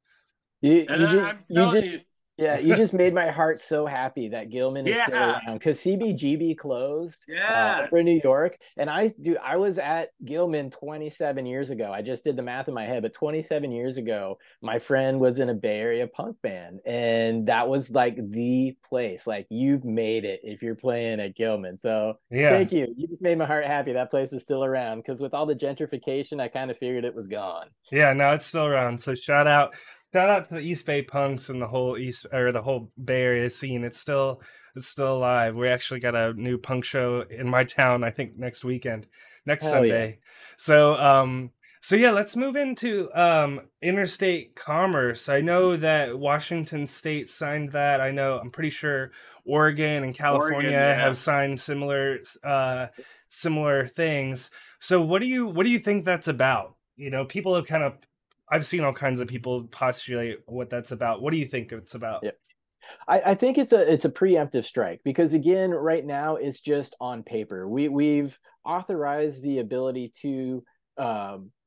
You And you I'm just you telling just you, yeah, you just made my heart so happy that Gilman is still yeah, around because CBGB closed yes. over in New York. And I was at Gilman 27 years ago. I just did the math in my head, but 27 years ago, my friend was in a Bay Area punk band, and that was like the place. Like, you've made it if you're playing at Gilman. So Yeah. thank you. You just made my heart happy. That place is still around because with all the gentrification, I kind of figured it was gone. Yeah, no, it's still around. So shout out to the East Bay punks and the whole East, or the whole Bay Area scene. It's still alive. We actually got a new punk show in my town, I think next Hell yeah. Sunday. So yeah, let's move into interstate commerce. I know that Washington State signed that. I'm pretty sure Oregon and California Oregon, yeah. have signed similar things. So what do you think that's about? People have I've seen all kinds of people postulate what that's about. What do you think it's about? Yeah. I think it's a preemptive strike because, again, right now it's just on paper. We've authorized the ability to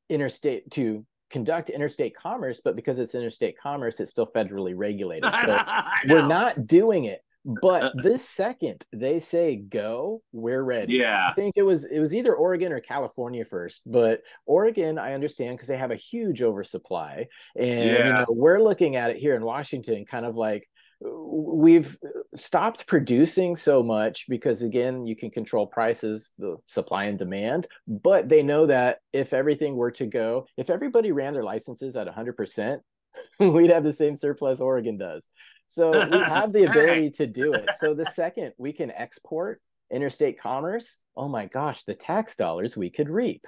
interstate to conduct interstate commerce, but because it's interstate commerce, it's still federally regulated. So we're not doing it. But this second they say go, we're ready. Yeah. I think it was either Oregon or California first, but Oregon, I understand, because they have a huge oversupply. And we're looking at it here in Washington, kind of like we've stopped producing so much because, again, you can control prices, the supply and demand. But they know that if everything were to go, if everybody ran their licenses at 100%, we'd have the same surplus Oregon does. So we have the ability to do it. So the second we can export interstate commerce, oh my gosh, the tax dollars we could reap.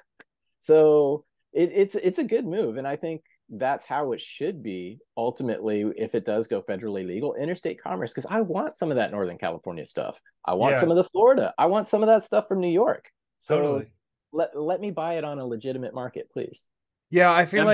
So it's a good move. And I think that's how it should be ultimately if it does go federally legal, interstate commerce, because I want some of that Northern California stuff. I want some of the Florida. I want some of that stuff from New York. So totally. let me buy it on a legitimate market, please. Yeah, I feel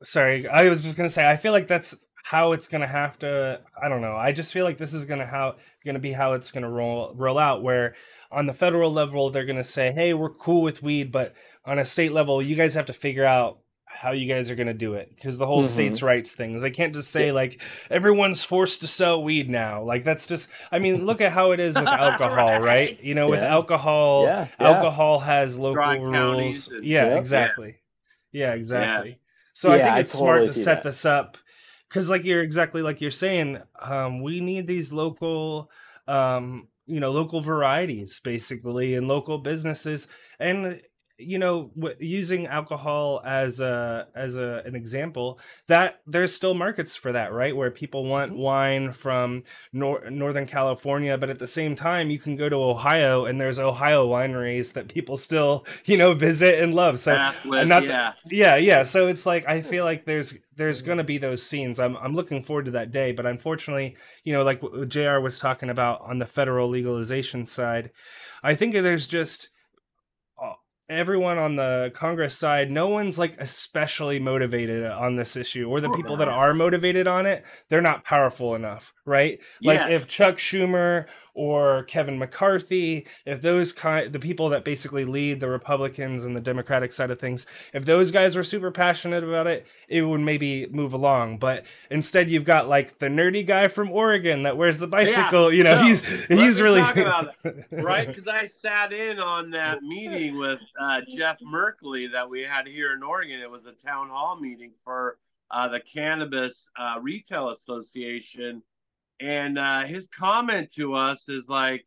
sorry, I was just going to say, I feel like that's how it's going to have to, I don't know. I just feel like this is going to be how it's going to roll out, where on the federal level, they're going to say, hey, we're cool with weed, but on a state level, you guys have to figure out how you guys are going to do it, because the whole states' rights things. They can't just say like everyone's forced to sell weed now. Like, that's just, I mean, look at how it is with alcohol, right? With alcohol, alcohol has local rules. Exactly. Yeah, exactly. Yeah. So I think it's smart to set this up, because like you're saying, we need these local, local varieties basically, and local businesses, and using alcohol as an example, that there's still markets for that, right? Where people want wine from Northern California, but at the same time, you can go to Ohio and there's Ohio wineries that people still, visit and love. So So it's like, I feel like there's going to be those scenes. I'm looking forward to that day, but unfortunately, like what JR was talking about on the federal legalization side, I think there's just everyone on the Congress side, no one's like especially motivated on this issue, or the people that are motivated on it, they're not powerful enough, right? Like if Chuck Schumer or Kevin McCarthy, if the people that basically lead the Republicans and the Democratic side of things, if those guys were super passionate about it, it would maybe move along. But instead, you've got like the nerdy guy from Oregon that wears the bicycle. He's really talk about it, right? Because I sat in on that meeting with Jeff Merkley that we had here in Oregon. It was a town hall meeting for the Cannabis Retail Association. And his comment to us is like,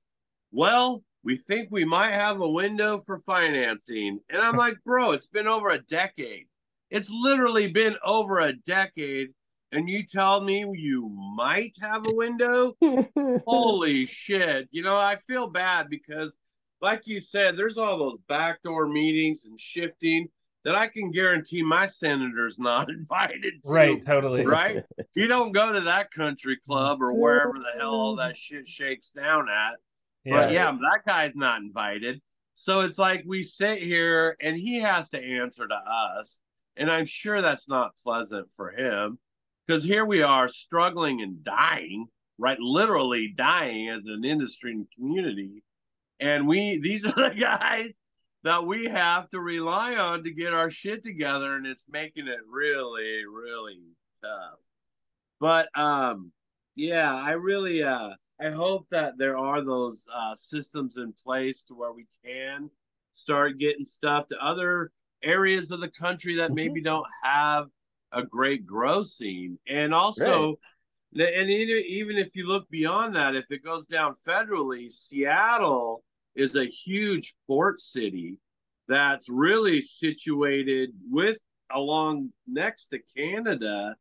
well, we think we might have a window for financing. And I'm like, bro, it's been over a decade. It's literally been over a decade. And you tell me you might have a window? Holy shit. I feel bad because, like you said, there's all those backdoor meetings and shifting that I can guarantee my senator's not invited to. Right, totally. Right? You don't go to that country club or wherever the hell all that shit shakes down at. But that guy's not invited. So it's like we sit here and he has to answer to us. And I'm sure that's not pleasant for him because here we are struggling and dying, right? Literally dying as an industry and community. And these are the guys that we have to rely on to get our shit together. And it's making it really, really tough. But yeah, I really I hope that there are those systems in place to where we can start getting stuff to other areas of the country that maybe don't have a great grow scene. And also, and even if you look beyond that, if it goes down federally, Seattle is a huge port city that's really situated with along next to Canada.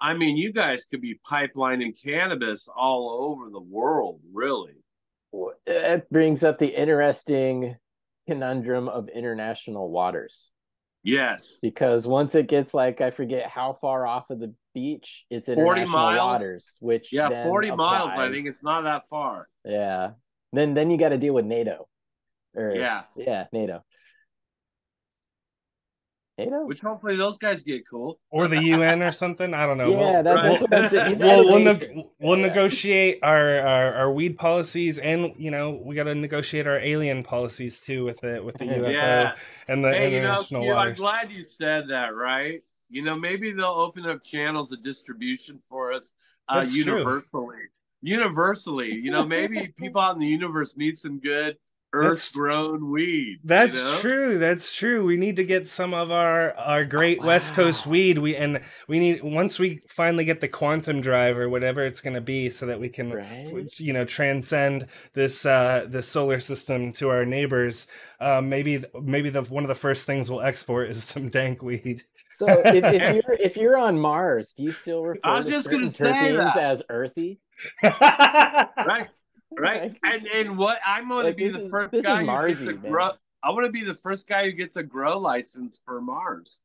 I mean, you guys could be pipelining cannabis all over the world, really. It brings up the interesting conundrum of international waters. Yes. Because once it gets like, I forget how far off of the beach, it's international waters, which yeah, 40 miles. applies. I think it's not that far. Yeah. Then you got to deal with NATO. Yeah, NATO. Which hopefully those guys get cool. Or the UN or something. I don't know. Yeah, that's what I'm thinking. We'll negotiate our weed policies, and we got to negotiate our alien policies too with the UFO and the international waters. I'm glad you said that. Right? Maybe they'll open up channels of distribution for us universally. True. Universally, maybe people out in the universe need some good earth-grown weed. That's true. That's true. We need to get some of our great West Coast weed. We need, once we finally get the quantum drive or whatever it's going to be, so that we can transcend this solar system to our neighbors. Maybe one of the first things we'll export is some dank weed. So if you're on Mars, do you still refer to certain terpenes as earthy? Right. Right, and what I'm going to be the first guy who gets a grow. I want to be the first guy who gets a grow license for Mars.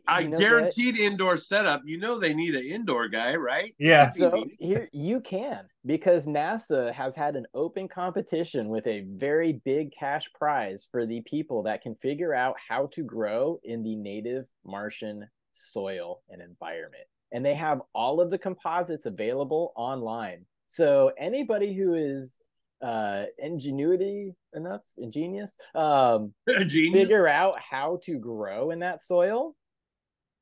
I guaranteed indoor setup. They need an indoor guy, right? Yeah. So here you can, because NASA has had an open competition with a very big cash prize for the people that can figure out how to grow in the native Martian soil and environment. And they have all of the composites available online. So anybody who is ingenious, figure out how to grow in that soil.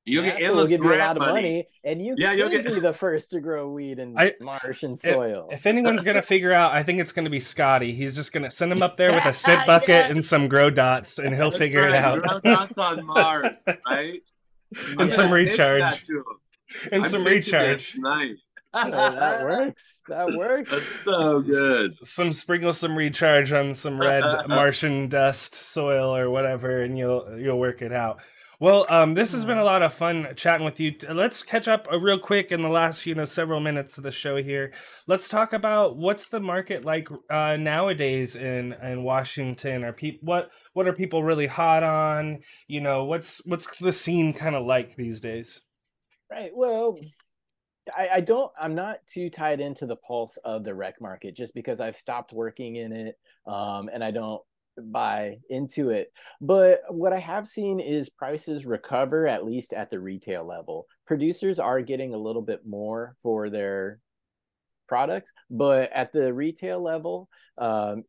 You'll get endless give you a lot of money, and you'll be the first to grow weed in Martian soil. If anyone's gonna figure out, I think it's gonna be Scotty. He's just gonna send him up there with a sit bucket and some grow dots, and he'll figure it out. Grow dots on Mars, right? And some recharge. And some recharge. Nice. That works. That's so good. Sprinkle some recharge on some red Martian dust soil or whatever, and you'll work it out. Well, this has been a lot of fun chatting with you. Let's catch up real quick in the last several minutes of the show here. Let's talk about what's the market like nowadays in Washington. What are people really hot on? What's the scene kind of like these days? Right. Well, I'm not too tied into the pulse of the rec market, just because I've stopped working in it, and I don't buy into it. But what I have seen is prices recover, at least at the retail level. Producers are getting a little bit more for their product, but at the retail level,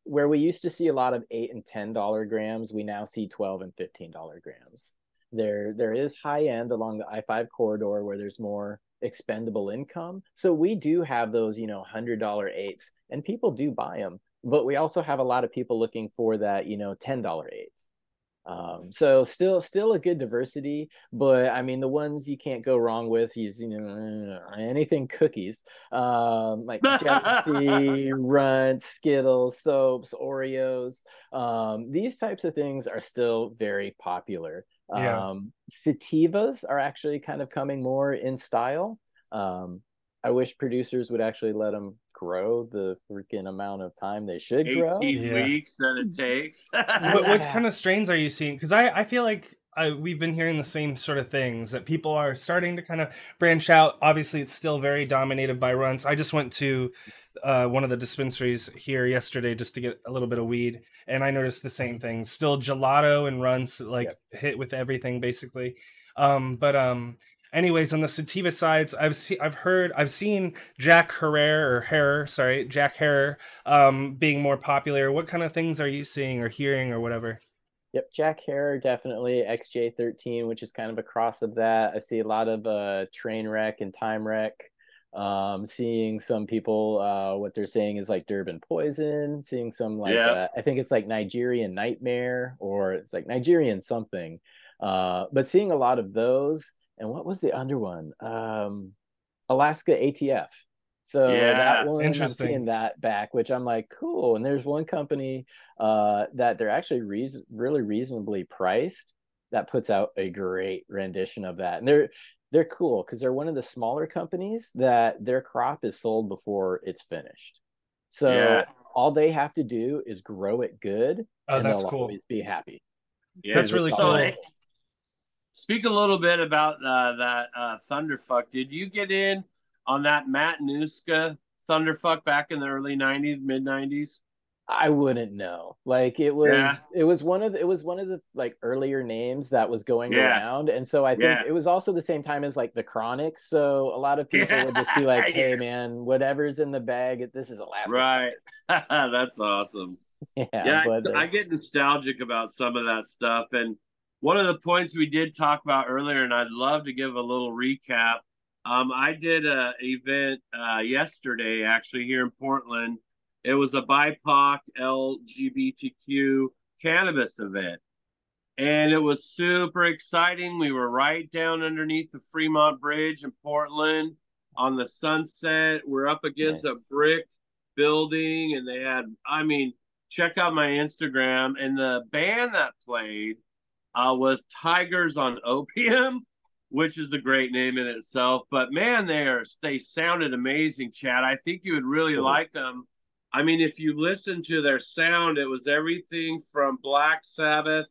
where we used to see a lot of $8 and $10 grams, we now see $12 and $15 grams. There is high end along the I-5 corridor where there's more expendable income. So we do have those, $100 eighths, and people do buy them. But we also have a lot of people looking for that, $10 eighths. So still a good diversity, but I mean, the ones you can't go wrong with is, anything cookies, like Jealousy, Runts, Skittles, Soaps, Oreos. These types of things are still very popular. Sativas are actually kind of coming more in style. I wish producers would actually let them grow the freaking amount of time they should grow. 18 weeks that it takes. What kind of strains are you seeing? Because I feel like we've been hearing the same sort of things, that people are starting to kind of branch out. Obviously, it's still very dominated by runs. I just went to one of the dispensaries here yesterday just to get a little bit of weed, and I noticed the same thing. Still gelato and runs, like hit with everything basically. But anyways, on the sativa sides, I've seen Jack Jack Herer being more popular. What kind of things are you seeing or hearing or whatever? Yep, Jack Hare, definitely. XJ13, which is kind of a cross of that. I see a lot of Trainwreck and Time Wreck. Seeing some people, what they're saying is like Durban Poison. Seeing some like, I think it's like Nigerian Nightmare, or it's like Nigerian something. But seeing a lot of those. And what was the other one? Alaska ATF. So that one, I'm seeing that back, which I'm like, cool. And there's one company that they're actually really reasonably priced that puts out a great rendition of that. And they're cool because they're one of the smaller companies that their crop is sold before it's finished. So all they have to do is grow it good, and they'll always be happy. Yeah, that's really cool. Speak a little bit about that Thunderfuck. Did you get in on that Matanuska Thunderfuck back in the early 90s, mid 90s? I wouldn't know. Like it was one of the like earlier names that was going around, and so I think it was also the same time as like the Chronic. So a lot of people would just be like, "Hey, man, whatever's in the bag, this is Alaska." Right. That's awesome. But I get nostalgic about some of that stuff, and one of the points we did talk about earlier, and I'd love to give a little recap. I did an event yesterday, actually, here in Portland. It was a BIPOC LGBTQ cannabis event, and it was super exciting. We were right down underneath the Fremont Bridge in Portland on the Sunset. We're up against a brick building, and they had, check out my Instagram, and the band that played was Tigers on Opium, which is a great name in itself. But man, they sounded amazing, Chad. I think you would really like them. I mean, if you listen to their sound, it was everything from Black Sabbath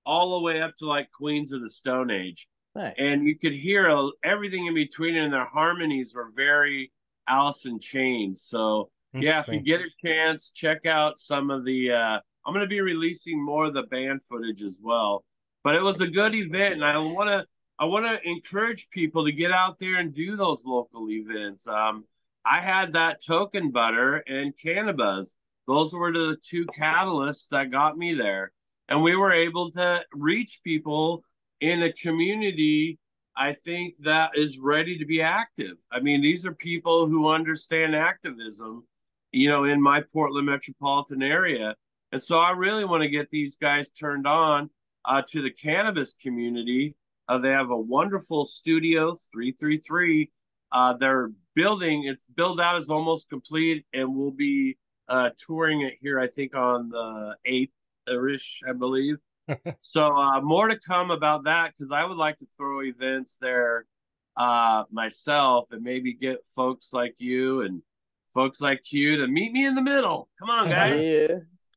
all the way up to like Queens of the Stone Age. Nice. And you could hear everything in between, and their harmonies were very Alice in Chains. So yeah, if you get a chance, check out some of the I'm going to be releasing more of the band footage as well. But it was a good event, and I want to encourage people to get out there and do those local events. I had that Token Butter and CannaBuzz. Those were the two catalysts that got me there. And we were able to reach people in a community, I think, that is ready to be active. I mean, these are people who understand activism, in my Portland metropolitan area. And so I really want to get these guys turned on to the cannabis community. They have a wonderful studio, 333. They're it's built out, is almost complete, and we'll be touring it here, I think, on the 8th-ish, I believe. So more to come about that, because I would like to throw events there myself, and maybe get folks like you and folks like you to meet me in the middle. Come on, guys.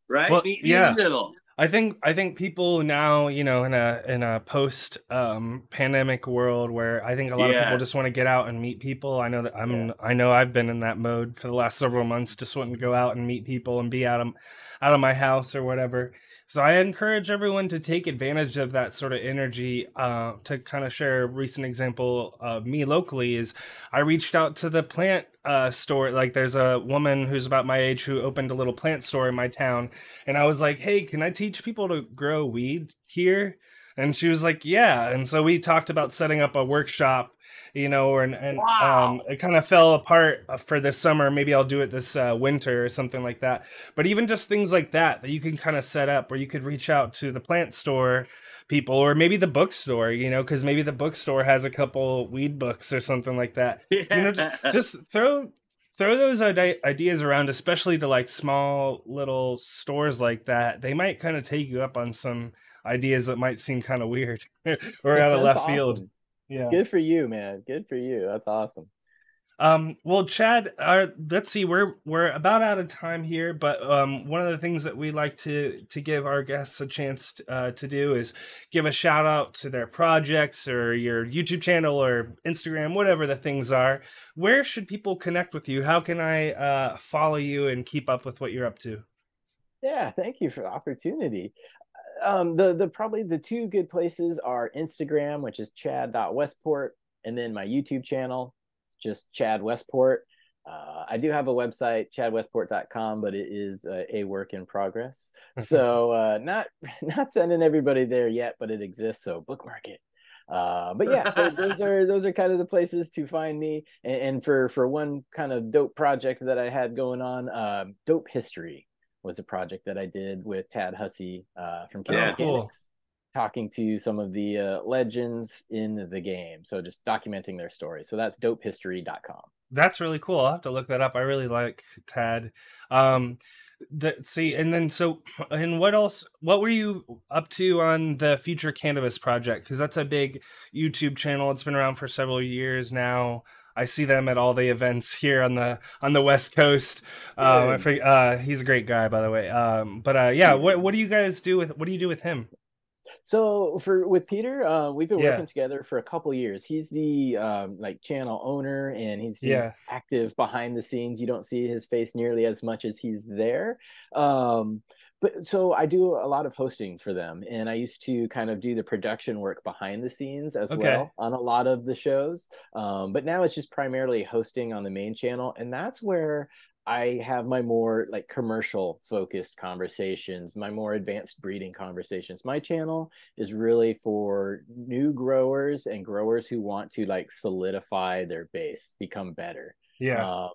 Right? Well, meet me in the middle. I think people now, in a post pandemic world where I think a lot of people just want to get out and meet people. I know that I know I've been in that mode for the last several months, just wanting to go out and meet people and be out of my house or whatever. So I encourage everyone to take advantage of that sort of energy. To kind of share a recent example of me locally is I reached out to the plant store. Like there's a woman who's about my age who opened a little plant store in my town. And I was like, hey, can I teach people to grow weed here? And she was like, yeah. And so we talked about setting up a workshop, and it kind of fell apart for this summer. Maybe I'll do it this winter or something like that. But even just things like that you can kind of set up, where you could reach out to the plant store people, or maybe the bookstore, because maybe the bookstore has a couple weed books or something like that. Just throw those ideas around, especially to like small little stores like that. They might kind of take you up on some ideas that might seem kind of weird or out of left field. Yeah. Good for you, man. Good for you. That's awesome. Well, Chad, let's see, we're about out of time here, but one of the things that we like to give our guests a chance to do is give a shout out to their projects or your YouTube channel or Instagram, whatever the things are. Where should people connect with you? How can I follow you and keep up with what you're up to? Yeah, thank you for the opportunity. The probably the two good places are Instagram, which is chad.westport, and then my YouTube channel, just Chad Westport. I do have a website, chadwestport.com, but it is a work in progress. So not sending everybody there yet, but it exists, so bookmark it. But yeah, those are kind of the places to find me. And for one kind of dope project that I had going on, Dope History was a project that I did with Tad Hussey from Yeah, cool. talking to some of the legends in the game. So just documenting their story. So that's dopehistory.com. That's really cool. I'll have to look that up. I really like Tad. See, and then and what else? What were you up to on the Future Cannabis Project? Because that's a big YouTube channel. It's been around for several years now. I see them at all the events here on the West Coast. I forget, he's a great guy, by the way. Yeah, what do you guys do with him? So with Peter, we've been working together for a couple years. He's the like channel owner, and he's active behind the scenes. You don't see his face nearly as much as he's there. But so I do a lot of hosting for them, and I used to kind of do the production work behind the scenes as well on a lot of the shows. But now it's just primarily hosting on the main channel, and that's where I have my more like commercial focused conversations, my more advanced breeding conversations. My channel is really for new growers and growers who want to like solidify their base, become better. Yeah.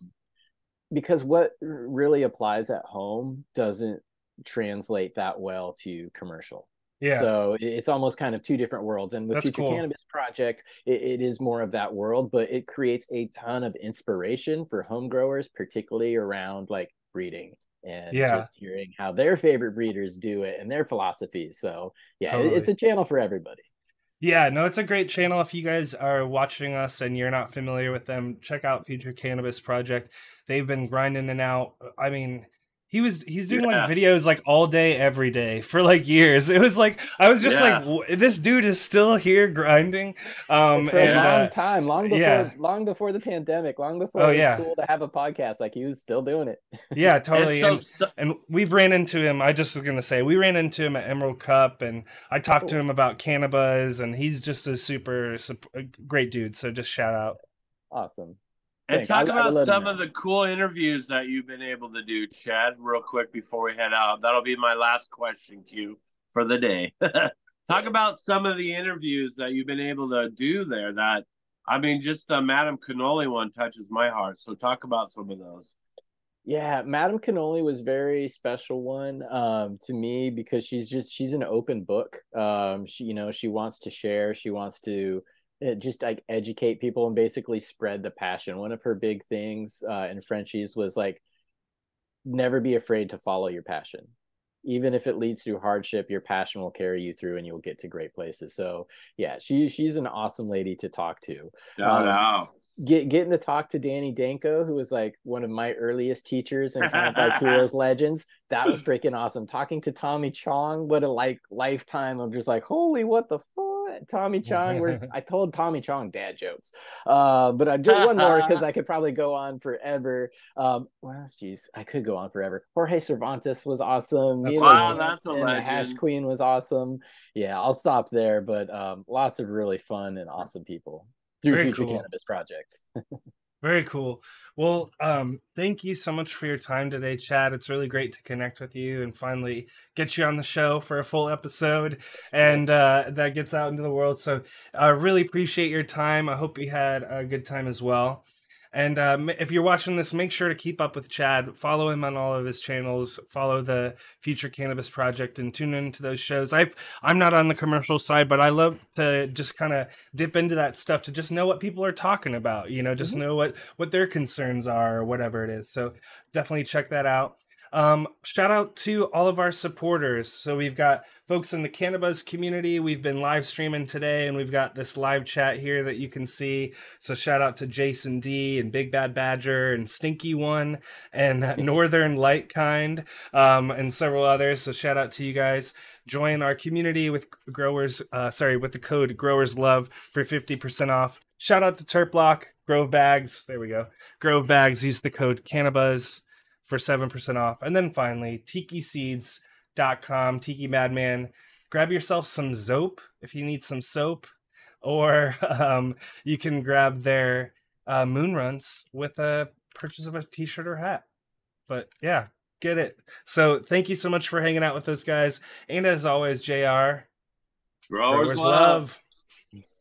Because what really applies at home doesn't translate that well to commercial. Yeah. So it's almost kind of two different worlds. And with Future Cannabis Project, it is more of that world, but it creates a ton of inspiration for home growers, particularly around like breeding and just hearing how their favorite breeders do it and their philosophies. So yeah, it's a channel for everybody. Yeah, no, it's a great channel. If you guys are watching us and you're not familiar with them, check out Future Cannabis Project. They've been grinding it out. I mean, he's doing like videos like all day, every day for like years. It was like, I was just like, this dude is still here grinding. For a long time, long before the pandemic, long before it was cool to have a podcast. Like he was still doing it. Yeah, totally. And we've ran into him. I just was going to say, we ran into him at Emerald Cup, and I talked to him about CannaBuzz, and he's just a super great dude. So just shout out. Awesome. And talk about some of the cool interviews that you've been able to do, Chad, real quick before we head out. That'll be my last question cue for the day. Talk about some of the interviews that you've been able to do there that, I mean, just the Madam Cannoli one touches my heart. So talk about some of those. Yeah, Madam Cannoli was a very special one to me because she's an open book. She wants to share. She wants to just like educate people and basically spread the passion. One of her big things in Frenchies was like, never be afraid to follow your passion. Even if it leads through hardship, your passion will carry you through and you'll get to great places. So yeah, she's an awesome lady to talk to. Getting to talk to Danny Danko, who was like one of my earliest teachers and kind of like Heroes Legends, that was freaking awesome. Talking to Tommy Chong, what a lifetime of just like, holy, what the fuck? Tommy Chong, I told Tommy Chong dad jokes, but I do one more because I could probably go on forever. I could go on forever. Jorge Cervantes was awesome. That's a legend. The Hash Queen was awesome. Yeah, I'll stop there, but lots of really fun and awesome people through Future Cannabis Project. Very cool. Well, thank you so much for your time today, Chad. It's really great to connect with you and finally get you on the show for a full episode and that gets out into the world. So I really appreciate your time. I hope you had a good time as well. And if you're watching this, make sure to keep up with Chad. Follow him on all of his channels. Follow the Future Cannabis Project and tune into those shows. I'm not on the commercial side, but I love to just kind of dip into that stuff to just know what people are talking about. You know, just know what their concerns are or whatever it is. So definitely check that out. Shout out to all of our supporters. So we've got folks in the CannaBuzz community. We've been live streaming today, and we've got this live chat here that you can see. So shout out to Jason D and Big Bad Badger and Stinky One and Northern Light Kind, and several others. So shout out to you guys. Join our community with with the code Growers Love for 50% off. Shout out to Terploc, Grove Bags. There we go. Grove Bags. Use the code CannaBuzz for 7% off. And then finally, TikiSeeds.com, TikiMadMan. Grab yourself some Zope if you need some soap, or you can grab their moon runs with a purchase of a t-shirt or hat. But yeah, get it. So thank you so much for hanging out with us, guys. And as always, JR, Growers love.